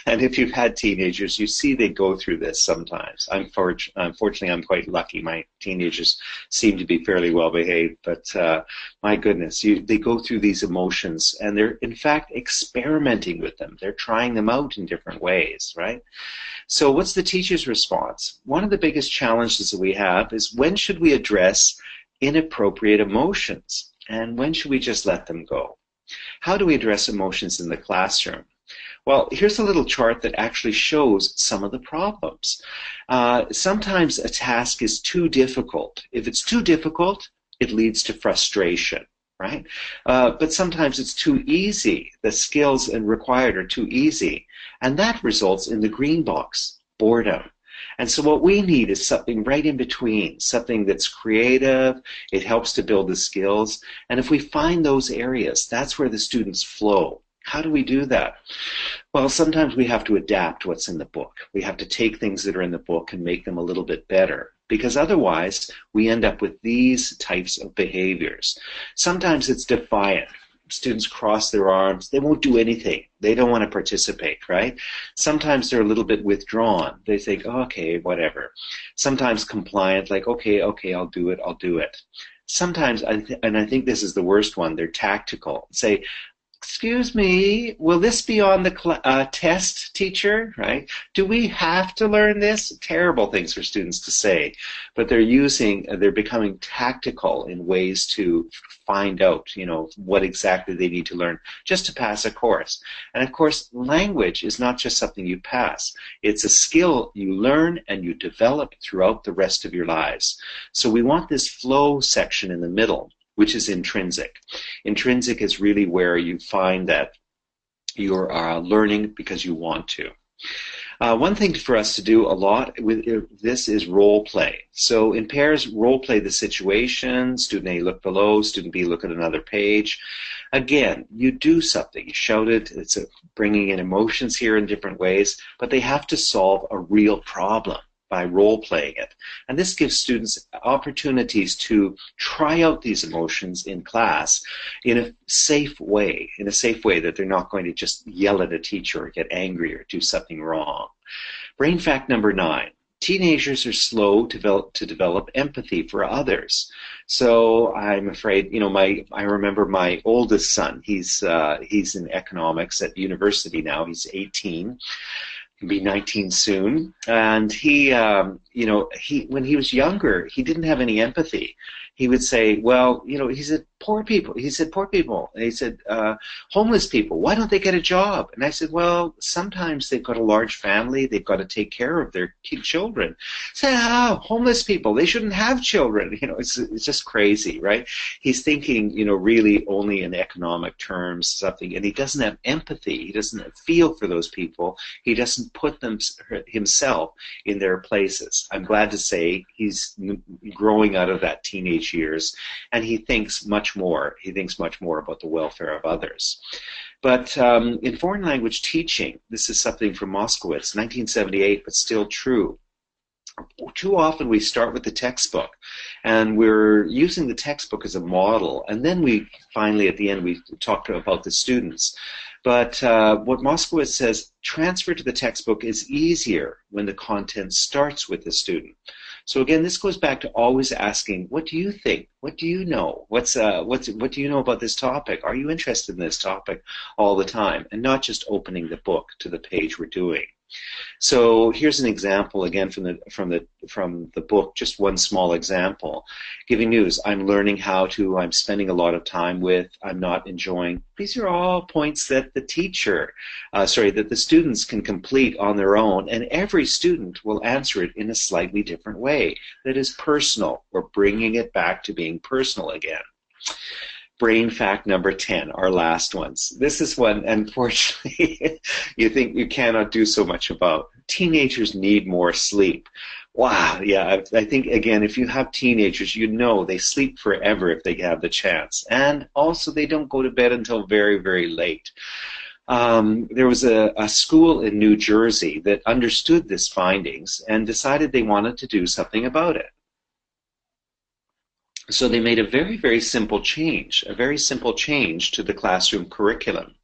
And if you've had teenagers, you see they go through this sometimes. Unfortunately, I'm quite lucky. My teenagers seem to be fairly well behaved, but my goodness, they go through these emotions, and they're in fact experimenting with them. They're trying them out in different ways, right? So what's the teacher's response? One of the biggest challenges that we have is, when should we address inappropriate emotions, and when should we just let them go? How do we address emotions in the classroom? Well, here's a little chart that actually shows some of the problems. Sometimes a task is too difficult. If it's too difficult, it leads to frustration, right? But sometimes it's too easy. The skills required are too easy, and that results in the green box, boredom. And so what we need is something right in between, something that's creative, it helps to build the skills, and if we find those areas, that's where the students flow. How do we do that? Well, sometimes we have to adapt what's in the book. We have to take things that are in the book and make them a little bit better, because otherwise we end up with these types of behaviors. Sometimes it's defiant. students cross their arms. They won't do anything. They don't want to participate, right? Sometimes they're a little bit withdrawn. They think, oh, okay, whatever. Sometimes compliant, like, okay, I'll do it. Sometimes, and I think this is the worst one, they're tactical. Say, excuse me, will this be on the test, teacher? Right? Do we have to learn this? Terrible things for students to say, but they're becoming tactical in ways to find out, what exactly they need to learn just to pass a course. And of course, language is not just something you pass. It's a skill you learn and you develop throughout the rest of your lives. So we want this flow section in the middle, which is intrinsic. Intrinsic is really where you find that you're learning because you want to. One thing for us to do a lot with this is role play. So in pairs, role play the situation. Student A look below, student B look at another page. Again, you do something. You shout it. It's bringing in emotions here in different ways, but they have to solve a real problem by role-playing it. And this gives students opportunities to try out these emotions in class in a safe way that they're not going to just yell at a teacher or get angry or do something wrong. Brain fact number 9. Teenagers are slow to develop empathy for others. So I'm afraid, I remember my oldest son. He's in economics at university now. He's 18. Be 19 soon, and he when he was younger, he didn't have any empathy. He would say, well, he said, poor people. He said, poor people. And he said, homeless people. Why don't they get a job? And I said, well, sometimes they've got a large family. They've got to take care of their children. He said, homeless people. They shouldn't have children. It's just crazy, right? He's thinking, really only in economic terms, something, and he doesn't have empathy. He doesn't feel for those people. He doesn't put himself in their places. I'm glad to say he's growing out of that teenage years, and he thinks much more. He thinks much more about the welfare of others. But in foreign language teaching, this is something from Moskowitz, 1978, but still true. Too often we start with the textbook, and we're using the textbook as a model, and then we finally, at the end, we talk about the students. But what Moskowitz says, transfer to the textbook is easier when the content starts with the student. So again, this goes back to always asking, what do you think? What do you know? What do you know about this topic? Are you interested in this topic all the time? And not just opening the book to the page we're doing. So here's an example again from the book, just one small example. Giving news, I'm learning how to, I'm spending a lot of time with, I'm not enjoying. These are all points that the that the students can complete on their own, and every student will answer it in a slightly different way that is personal. We're bringing it back to being personal again. Brain fact number 10, our last ones. This is one, unfortunately, you think you cannot do so much about. Teenagers need more sleep. Wow, yeah, I think, again, if you have teenagers, they sleep forever if they have the chance. And also, they don't go to bed until very, very late. There was a school in New Jersey that understood these findings and decided they wanted to do something about it. So they made a very, very simple change, to the classroom curriculum.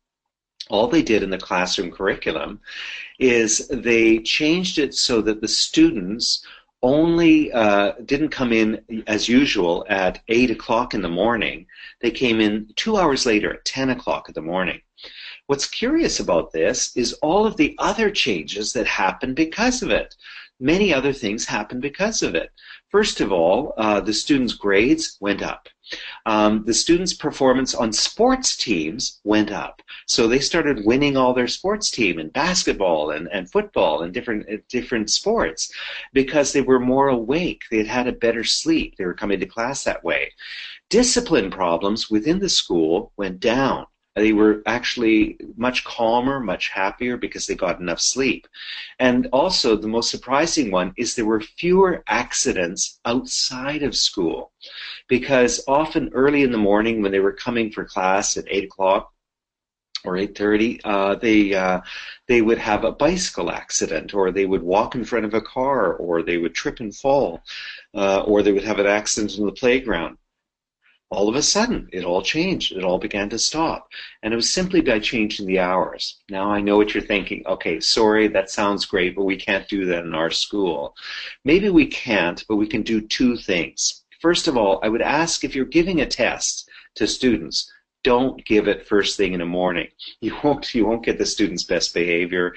All they did in the classroom curriculum is they changed it so that the students only didn't come in as usual at 8 o'clock in the morning. They came in 2 hours later at 10 o'clock in the morning. What's curious about this is all of the other changes that happened because of it. Many other things happened because of it. First of all, the students' grades went up. The students' performance on sports teams went up. So they started winning all their sports team in basketball and football and different sports because they were more awake. They had had a better sleep. They were coming to class that way. Discipline problems within the school went down. They were actually much calmer, much happier because they got enough sleep. And also, the most surprising one is there were fewer accidents outside of school, because often early in the morning when they were coming for class at 8 o'clock or 8:30, they would have a bicycle accident, or they would walk in front of a car, or they would trip and fall, or they would have an accident in the playground. All of a sudden, it all changed. It all began to stop. And it was simply by changing the hours. Now I know what you're thinking. Okay, sorry, that sounds great, but we can't do that in our school. Maybe we can't, but we can do two things. First of all, I would ask, if you're giving a test to students, don't give it first thing in the morning. You won't get the student's best behavior,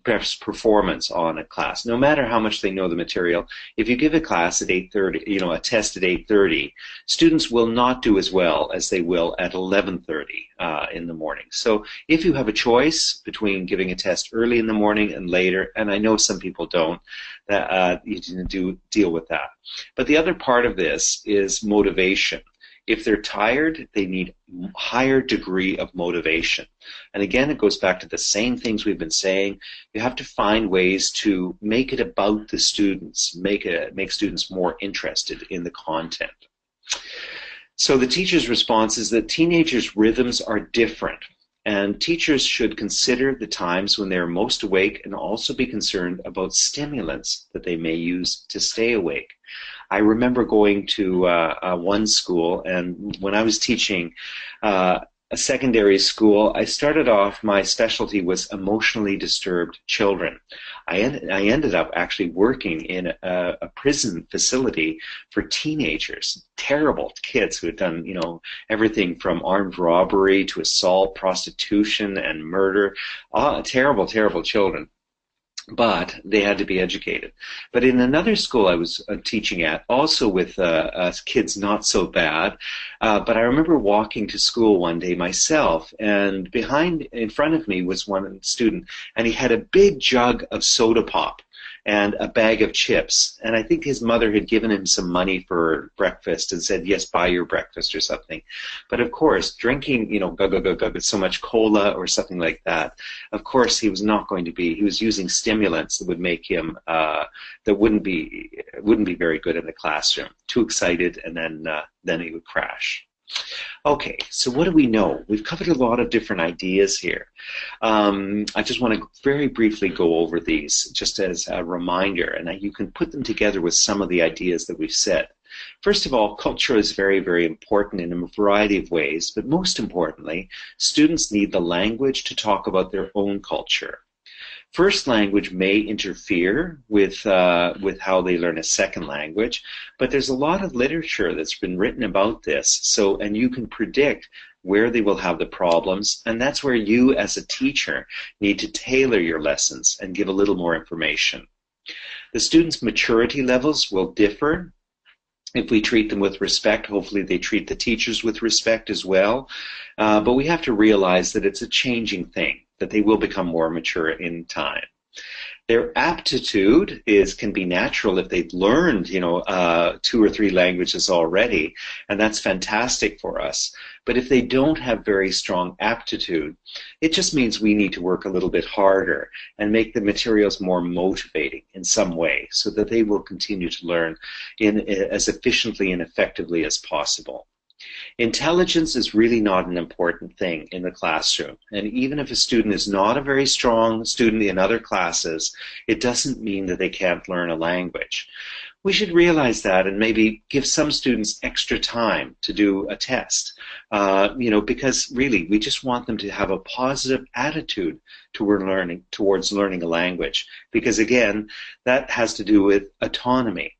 best performance on a class, no matter how much they know the material. If you give a class at 8:30, a test at 8:30, students will not do as well as they will at 11:30 in the morning. So if you have a choice between giving a test early in the morning and later, and I know some people don't, you need to deal with that. But the other part of this is motivation. If they're tired, they need higher degree of motivation. And again, it goes back to the same things we've been saying. You have to find ways to make it about the students, make students more interested in the content. So the teacher's response is that teenagers' rhythms are different, and teachers should consider the times when they're most awake and also be concerned about stimulants that they may use to stay awake. I remember going to one school, and when I was teaching a secondary school, I started off, my specialty was emotionally disturbed children. I ended up actually working in a prison facility for teenagers, terrible kids who had done, everything from armed robbery to assault, prostitution, and murder. Terrible, terrible children. But they had to be educated. But in another school I was teaching at, also with kids not so bad, but I remember walking to school one day myself, and in front of me was one student, and he had a big jug of soda pop and a bag of chips. And I think his mother had given him some money for breakfast and said, yes, buy your breakfast or something. But of course, drinking, so much cola or something like that, of course he was not going to be, he was using stimulants that would make him, that wouldn't be very good in the classroom. Too excited, and then he would crash. Okay, so what do we know? We've covered a lot of different ideas here. I just want to very briefly go over these just as a reminder, and you can put them together with some of the ideas that we've said. First of all, culture is very, very important in a variety of ways, but most importantly, students need the language to talk about their own culture. First language may interfere with how they learn a second language, but there's a lot of literature that's been written about this. And you can predict where they will have the problems, and that's where you as a teacher need to tailor your lessons and give a little more information. The students' maturity levels will differ. If we treat them with respect, hopefully they treat the teachers with respect as well. But we have to realize that it's a changing thing, that they will become more mature in time. Their aptitude can be natural if they've learned, 2 or 3 languages already, and that's fantastic for us. But if they don't have very strong aptitude, it just means we need to work a little bit harder and make the materials more motivating in some way so that they will continue to learn as efficiently and effectively as possible. Intelligence is really not an important thing in the classroom, and even if a student is not a very strong student in other classes, it doesn't mean that they can't learn a language. We should realize that and maybe give some students extra time to do a test, because really we just want them to have a positive attitude towards learning a language, because again, that has to do with autonomy.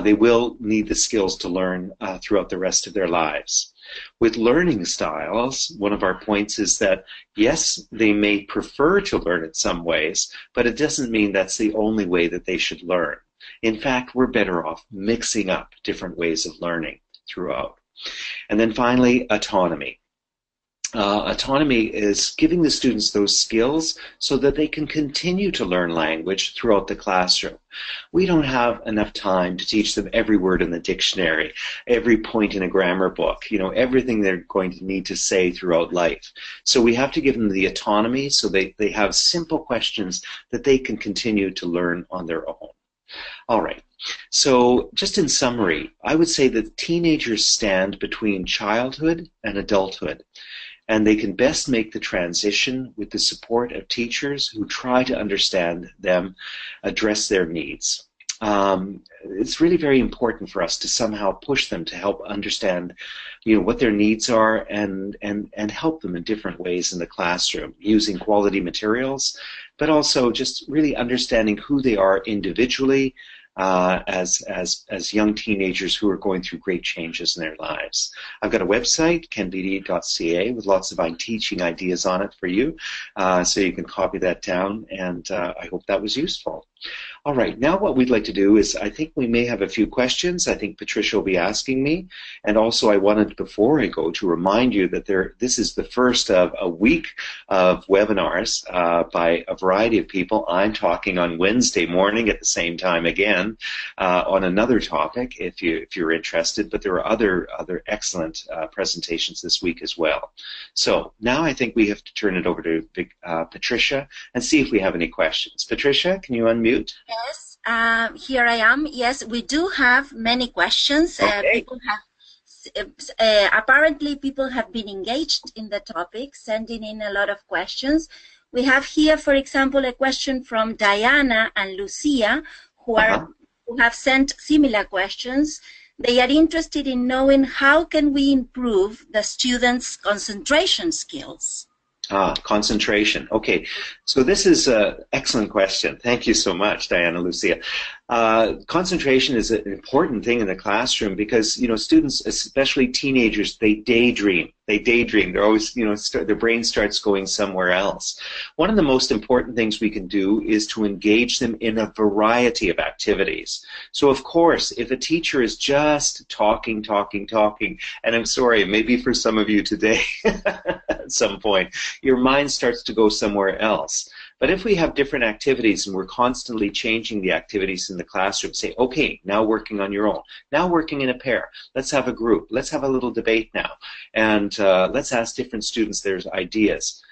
They will need the skills to learn throughout the rest of their lives. With learning styles, one of our points is that, yes, they may prefer to learn in some ways, but it doesn't mean that's the only way that they should learn. In fact, we're better off mixing up different ways of learning throughout. And then finally, autonomy. Autonomy is giving the students those skills so that they can continue to learn language throughout the classroom. We don't have enough time to teach them every word in the dictionary, every point in a grammar book, everything they're going to need to say throughout life. So we have to give them the autonomy so they have simple questions that they can continue to learn on their own. All right, so just in summary, I would say that teenagers stand between childhood and adulthood, and they can best make the transition with the support of teachers who try to understand them, address their needs. it's really very important for us to somehow push them to help understand, what their needs are and help them in different ways in the classroom using quality materials, but also just really understanding who they are individually as young teenagers who are going through great changes in their lives. I've got a website, kenbeatty.ca, with lots of teaching ideas on it for you, so you can copy that down, and I hope that was useful. All right, now what we'd like to do is, I think we may have a few questions. I think Patricia will be asking me, and also I wanted, before I go, to remind you that this is the first of a week of webinars by a variety of people. I'm talking on Wednesday morning at the same time again on another topic if you're interested, but there are other excellent presentations this week as well. So now I think we have to turn it over to Patricia and see if we have any questions. Patricia, can you unmute? Yes, here I am. Yes, we do have many questions. Okay. People have apparently people have been engaged in the topic, sending in a lot of questions. We have here, for example, a question from Diana and Lucia, who have sent similar questions. They are interested in knowing how can we improve the students' concentration skills. Concentration. Okay, so this is an excellent question. Thank you so much, Diana, Lucia. Concentration is an important thing in the classroom because, students, especially teenagers, they daydream. They're always, their brain starts going somewhere else. One of the most important things we can do is to engage them in a variety of activities. So, of course, if a teacher is just talking, and I'm sorry, maybe for some of you today at some point, your mind starts to go somewhere else. But if we have different activities and we're constantly changing the activities in the classroom, say, okay, now working on your own, now working in a pair, let's have a group, let's have a little debate now, and let's ask different students their ideas.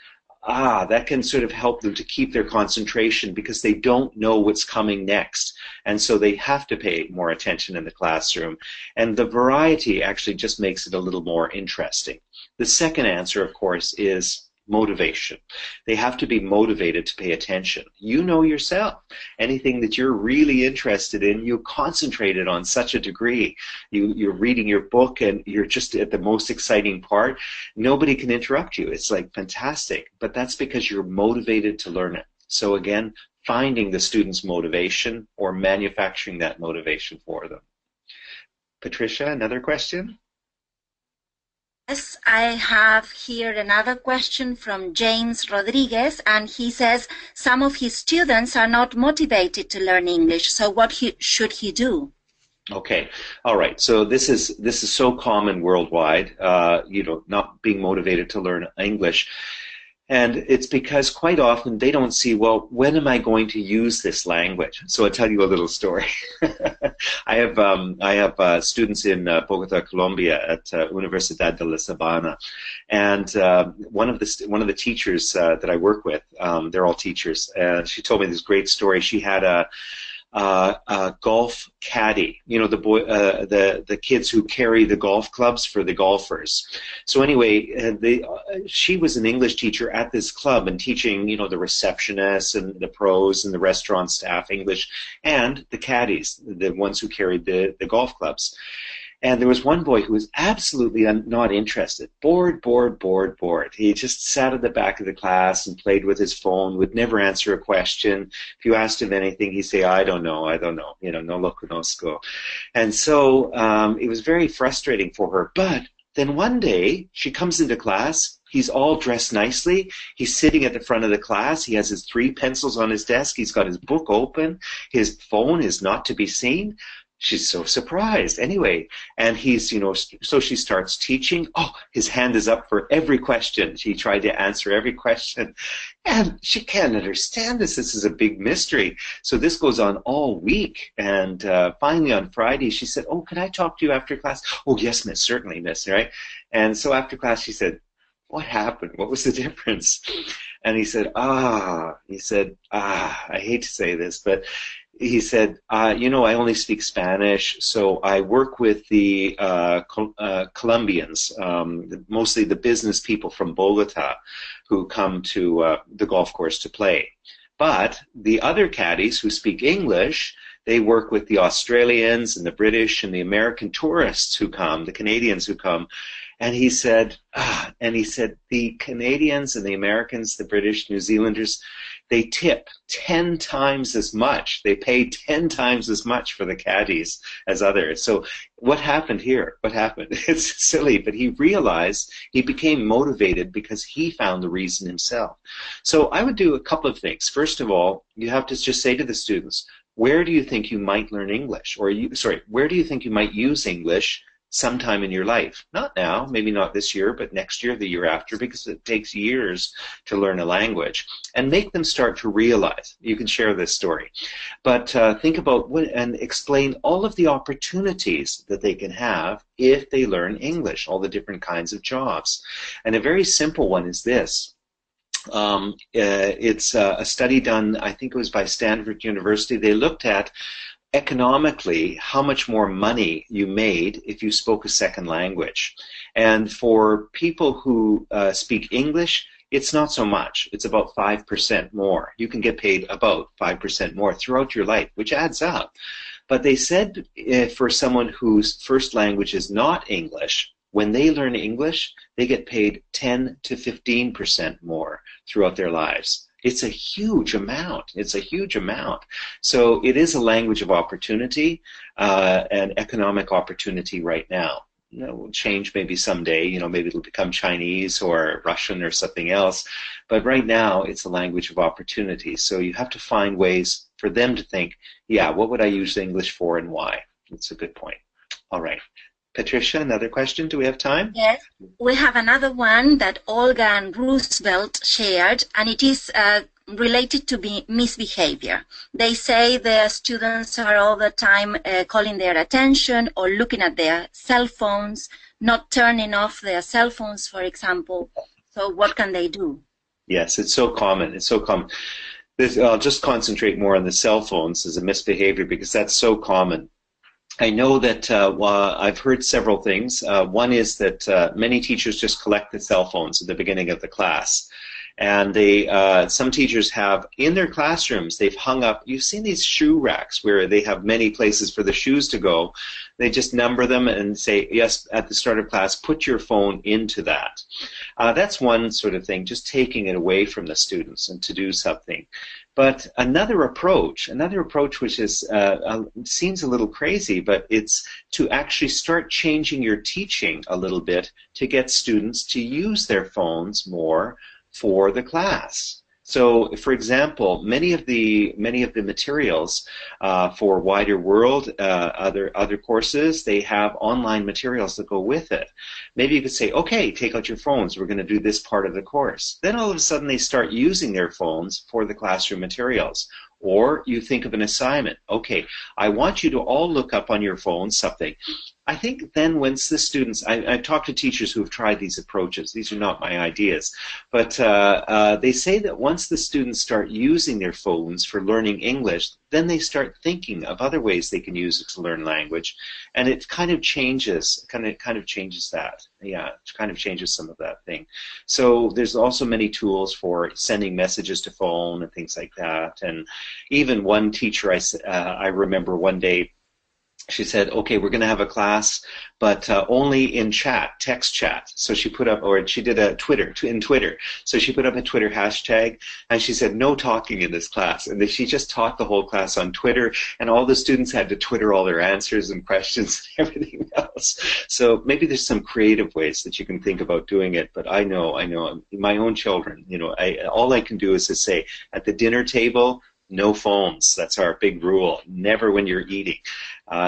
That can sort of help them to keep their concentration because they don't know what's coming next. And so they have to pay more attention in the classroom. And the variety actually just makes it a little more interesting. The second answer, of course, is motivation. They have to be motivated to pay attention. You know yourself. Anything that you're really interested in, you concentrate it on such a degree. You're reading your book and you're just at the most exciting part. Nobody can interrupt you. It's like fantastic. But that's because you're motivated to learn it. So again, finding the student's motivation or manufacturing that motivation for them. Patricia, another question? Yes, I have here another question from James Rodriguez, and he says some of his students are not motivated to learn English, so what should he do? Okay, all right. So this is so common worldwide, not being motivated to learn English. And it's because quite often they don't see, well, when am I going to use this language? So I'll tell you a little story. I have students in Bogota, Colombia at Universidad de La Sabana, and one of the teachers that I work with, they're all teachers, and she told me this great story. She had a golf caddy, the kids who carry the golf clubs for the golfers. So anyway, she was an English teacher at this club and teaching, the receptionists and the pros and the restaurant staff English, and the caddies, the ones who carried the golf clubs. And there was one boy who was absolutely not interested. Bored. He just sat at the back of the class and played with his phone, would never answer a question. If you asked him anything, he'd say, I don't know, no lo conozco. And so it was very frustrating for her. But then one day, she comes into class. He's all dressed nicely. He's sitting at the front of the class. He has his 3 pencils on his desk. He's got his book open. His phone is not to be seen. She's so surprised. Anyway, and he's, so she starts teaching. Oh, his hand is up for every question. She tried to answer every question. And she can't understand this. This is a big mystery. So this goes on all week. And finally on Friday, she said, oh, can I talk to you after class? Oh, yes, miss, certainly, miss, right? And so after class, she said, what happened? What was the difference? And he said, I hate to say this, but he said, I only speak Spanish, so I work with the Colombians, mostly the business people from Bogota who come to the golf course to play. But the other caddies who speak English, They work with the Australians and the British and the American tourists who come, the Canadians who come. And he said, the Canadians and the Americans, the British, New Zealanders, they tip 10 times as much. They pay 10 times as much for the caddies as others. So what happened here? What happened? It's silly, but he realized, he became motivated because he found the reason himself. So I would do a couple of things. First of all, you have to just say to the students, where do you think you might learn English? Where do you think you might use English sometime in your life? Not now, maybe not this year, but next year, the year after, because it takes years to learn a language. And make them start to realize. You can share this story. But think about and explain all of the opportunities that they can have if they learn English, all the different kinds of jobs. And a very simple one is this. It's a study done, I think it was by Stanford University. They looked at economically how much more money you made if you spoke a second language. And for people who speak English, it's not so much. It's about 5% more. You can get paid about 5% more throughout your life, which adds up. But they said for someone whose first language is not English, when they learn English, they get paid 10 to 15% more throughout their lives. It's a huge amount. It's a huge amount. So it is a language of opportunity, and economic opportunity right now. It will change maybe someday. Maybe it'll become Chinese or Russian or something else. But right now, it's a language of opportunity. So you have to find ways for them to think, yeah, what would I use English for and why? That's a good point. All right. Patricia, another question. Do we have time? Yes, we have another one that Olga and Roosevelt shared, and it is related to misbehavior. They say their students are all the time calling their attention or looking at their cell phones, not turning off their cell phones, for example. So what can they do? Yes, it's so common. It's so common. I'll just concentrate more on the cell phones as a misbehavior because that's so common. I know that I've heard several things. One is that many teachers just collect the cell phones at the beginning of the class. And some teachers have, in their classrooms, they've hung up, you've seen these shoe racks where they have many places for the shoes to go. They just number them and say, yes, at the start of class, put your phone into that. That's one sort of thing, just taking it away from the students and to do something. But another approach which is seems a little crazy, but it's to actually start changing your teaching a little bit to get students to use their phones more for the class. So, for example, many of the materials for Wider World, other courses, they have online materials that go with it. Maybe you could say, okay, take out your phones. We're going to do this part of the course. Then all of a sudden they start using their phones for the classroom materials. Or you think of an assignment. Okay, I want you to all look up on your phone something. I think then once the students, I've talked to teachers who have tried these approaches. These are not my ideas. But they say that once the students start using their phones for learning English, then they start thinking of other ways they can use it to learn language. And it kind of changes, kind of changes that. Yeah, it kind of changes some of that thing. So there's also many tools for sending messages to phone and things like that. And even one teacher, I remember one day, she said, okay, we're going to have a class, but only in chat, text chat. So she put up, or she did a Twitter. So she put up a Twitter hashtag, and she said, no talking in this class. And then she just taught the whole class on Twitter, and all the students had to Twitter all their answers and questions and everything else. So maybe there's some creative ways that you can think about doing it, but I know, my own children, all I can do is to say, at the dinner table, no phones. That's our big rule. Never when you're eating.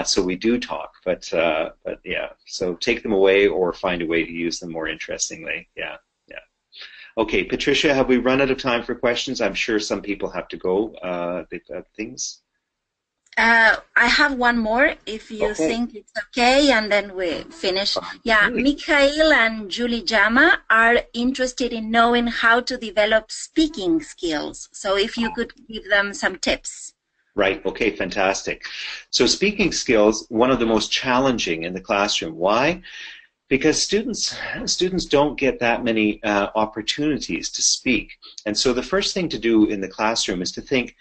So we do talk, but yeah. So take them away or find a way to use them more interestingly. Yeah. Okay, Patricia, have we run out of time for questions? I'm sure some people have to go. They've got things. I have one more, if you think it's okay, and then we finish. Yeah, Mikhail and Julie Jama are interested in knowing how to develop speaking skills. So if you could give them some tips. Right, okay, fantastic. So speaking skills, one of the most challenging in the classroom. Why? Because students don't get that many opportunities to speak. And so the first thing to do in the classroom is to think,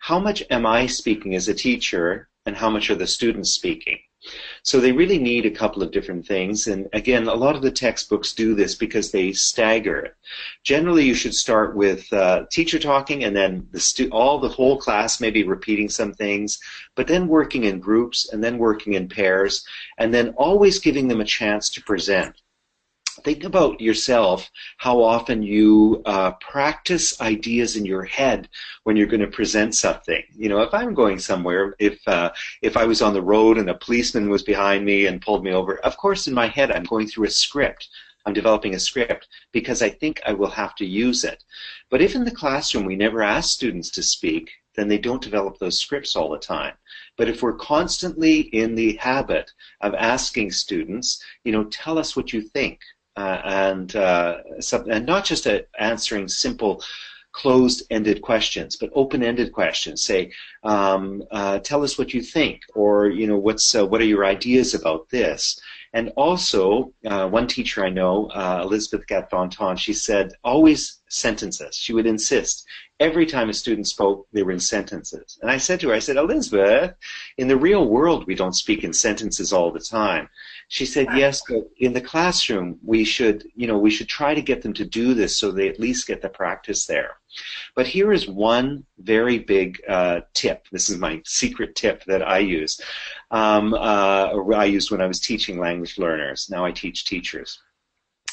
how much am I speaking as a teacher and how much are the students speaking? So they really need a couple of different things. And again, a lot of the textbooks do this because they stagger it. Generally, you should start with teacher talking, and then the whole class maybe repeating some things, but then working in groups, and then working in pairs, and then always giving them a chance to present. Think about yourself, how often you practice ideas in your head when you're going to present something. You know, if I'm going somewhere, if I was on the road and a policeman was behind me and pulled me over, of course in my head I'm going through a script. I'm developing a script because I think I will have to use it. But if in the classroom we never ask students to speak, then they don't develop those scripts all the time. But if we're constantly in the habit of asking students, you know, tell us what you think. And not just answering simple closed-ended questions, but open-ended questions. Say, tell us what you think, or you know, what are your ideas about this? And also, one teacher I know, Elizabeth Gatfonton, she said always sentences. She would insist every time a student spoke, they were in sentences. And I said to her, I said, Elizabeth, in the real world, we don't speak in sentences all the time. She said, yes, but in the classroom, we should try to get them to do this so they at least get the practice there. But here is one very big tip. This is my secret tip that I use. I used when I was teaching language learners. Now I teach teachers.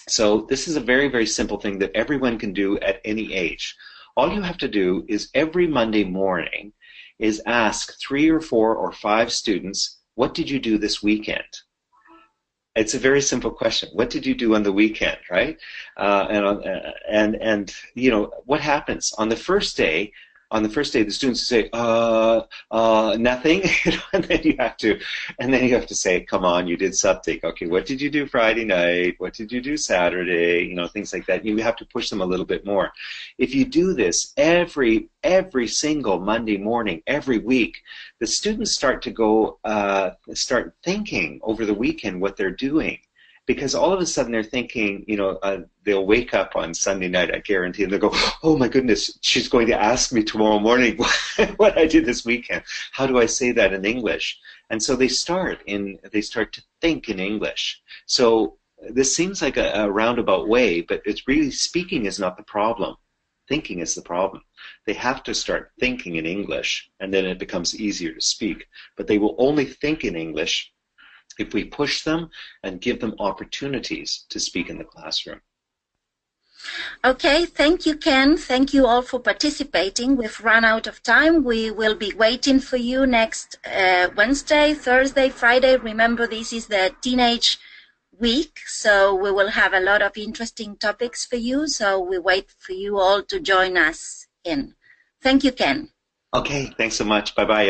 So this is a very, very simple thing that everyone can do at any age. All you have to do is every Monday morning is ask 3 or 4 or 5 students, what did you do this weekend? It's a very simple question. What did you do on the weekend, right? And you know, what happens on the first day? On the first day, the students say, nothing, and then you have to say, come on, you did something. Okay, what did you do Friday night? What did you do Saturday? You know, things like that. You have to push them a little bit more. If you do this every single Monday morning, every week, the students start thinking over the weekend what they're doing. Because all of a sudden they're thinking, you know, they'll wake up on Sunday night, I guarantee, and they'll go, oh my goodness, she's going to ask me tomorrow morning what I did this weekend. How do I say that in English? And so they start to think in English. So this seems like a roundabout way, but it's really, speaking is not the problem. Thinking is the problem. They have to start thinking in English, and then it becomes easier to speak. But they will only think in English if we push them and give them opportunities to speak in the classroom. Okay, thank you, Ken. Thank you all for participating. We've run out of time. We will be waiting for you next Wednesday, Thursday, Friday. Remember, this is the teenage week, so we will have a lot of interesting topics for you. So we wait for you all to join us in. Thank you, Ken. Okay, thanks so much. Bye-bye.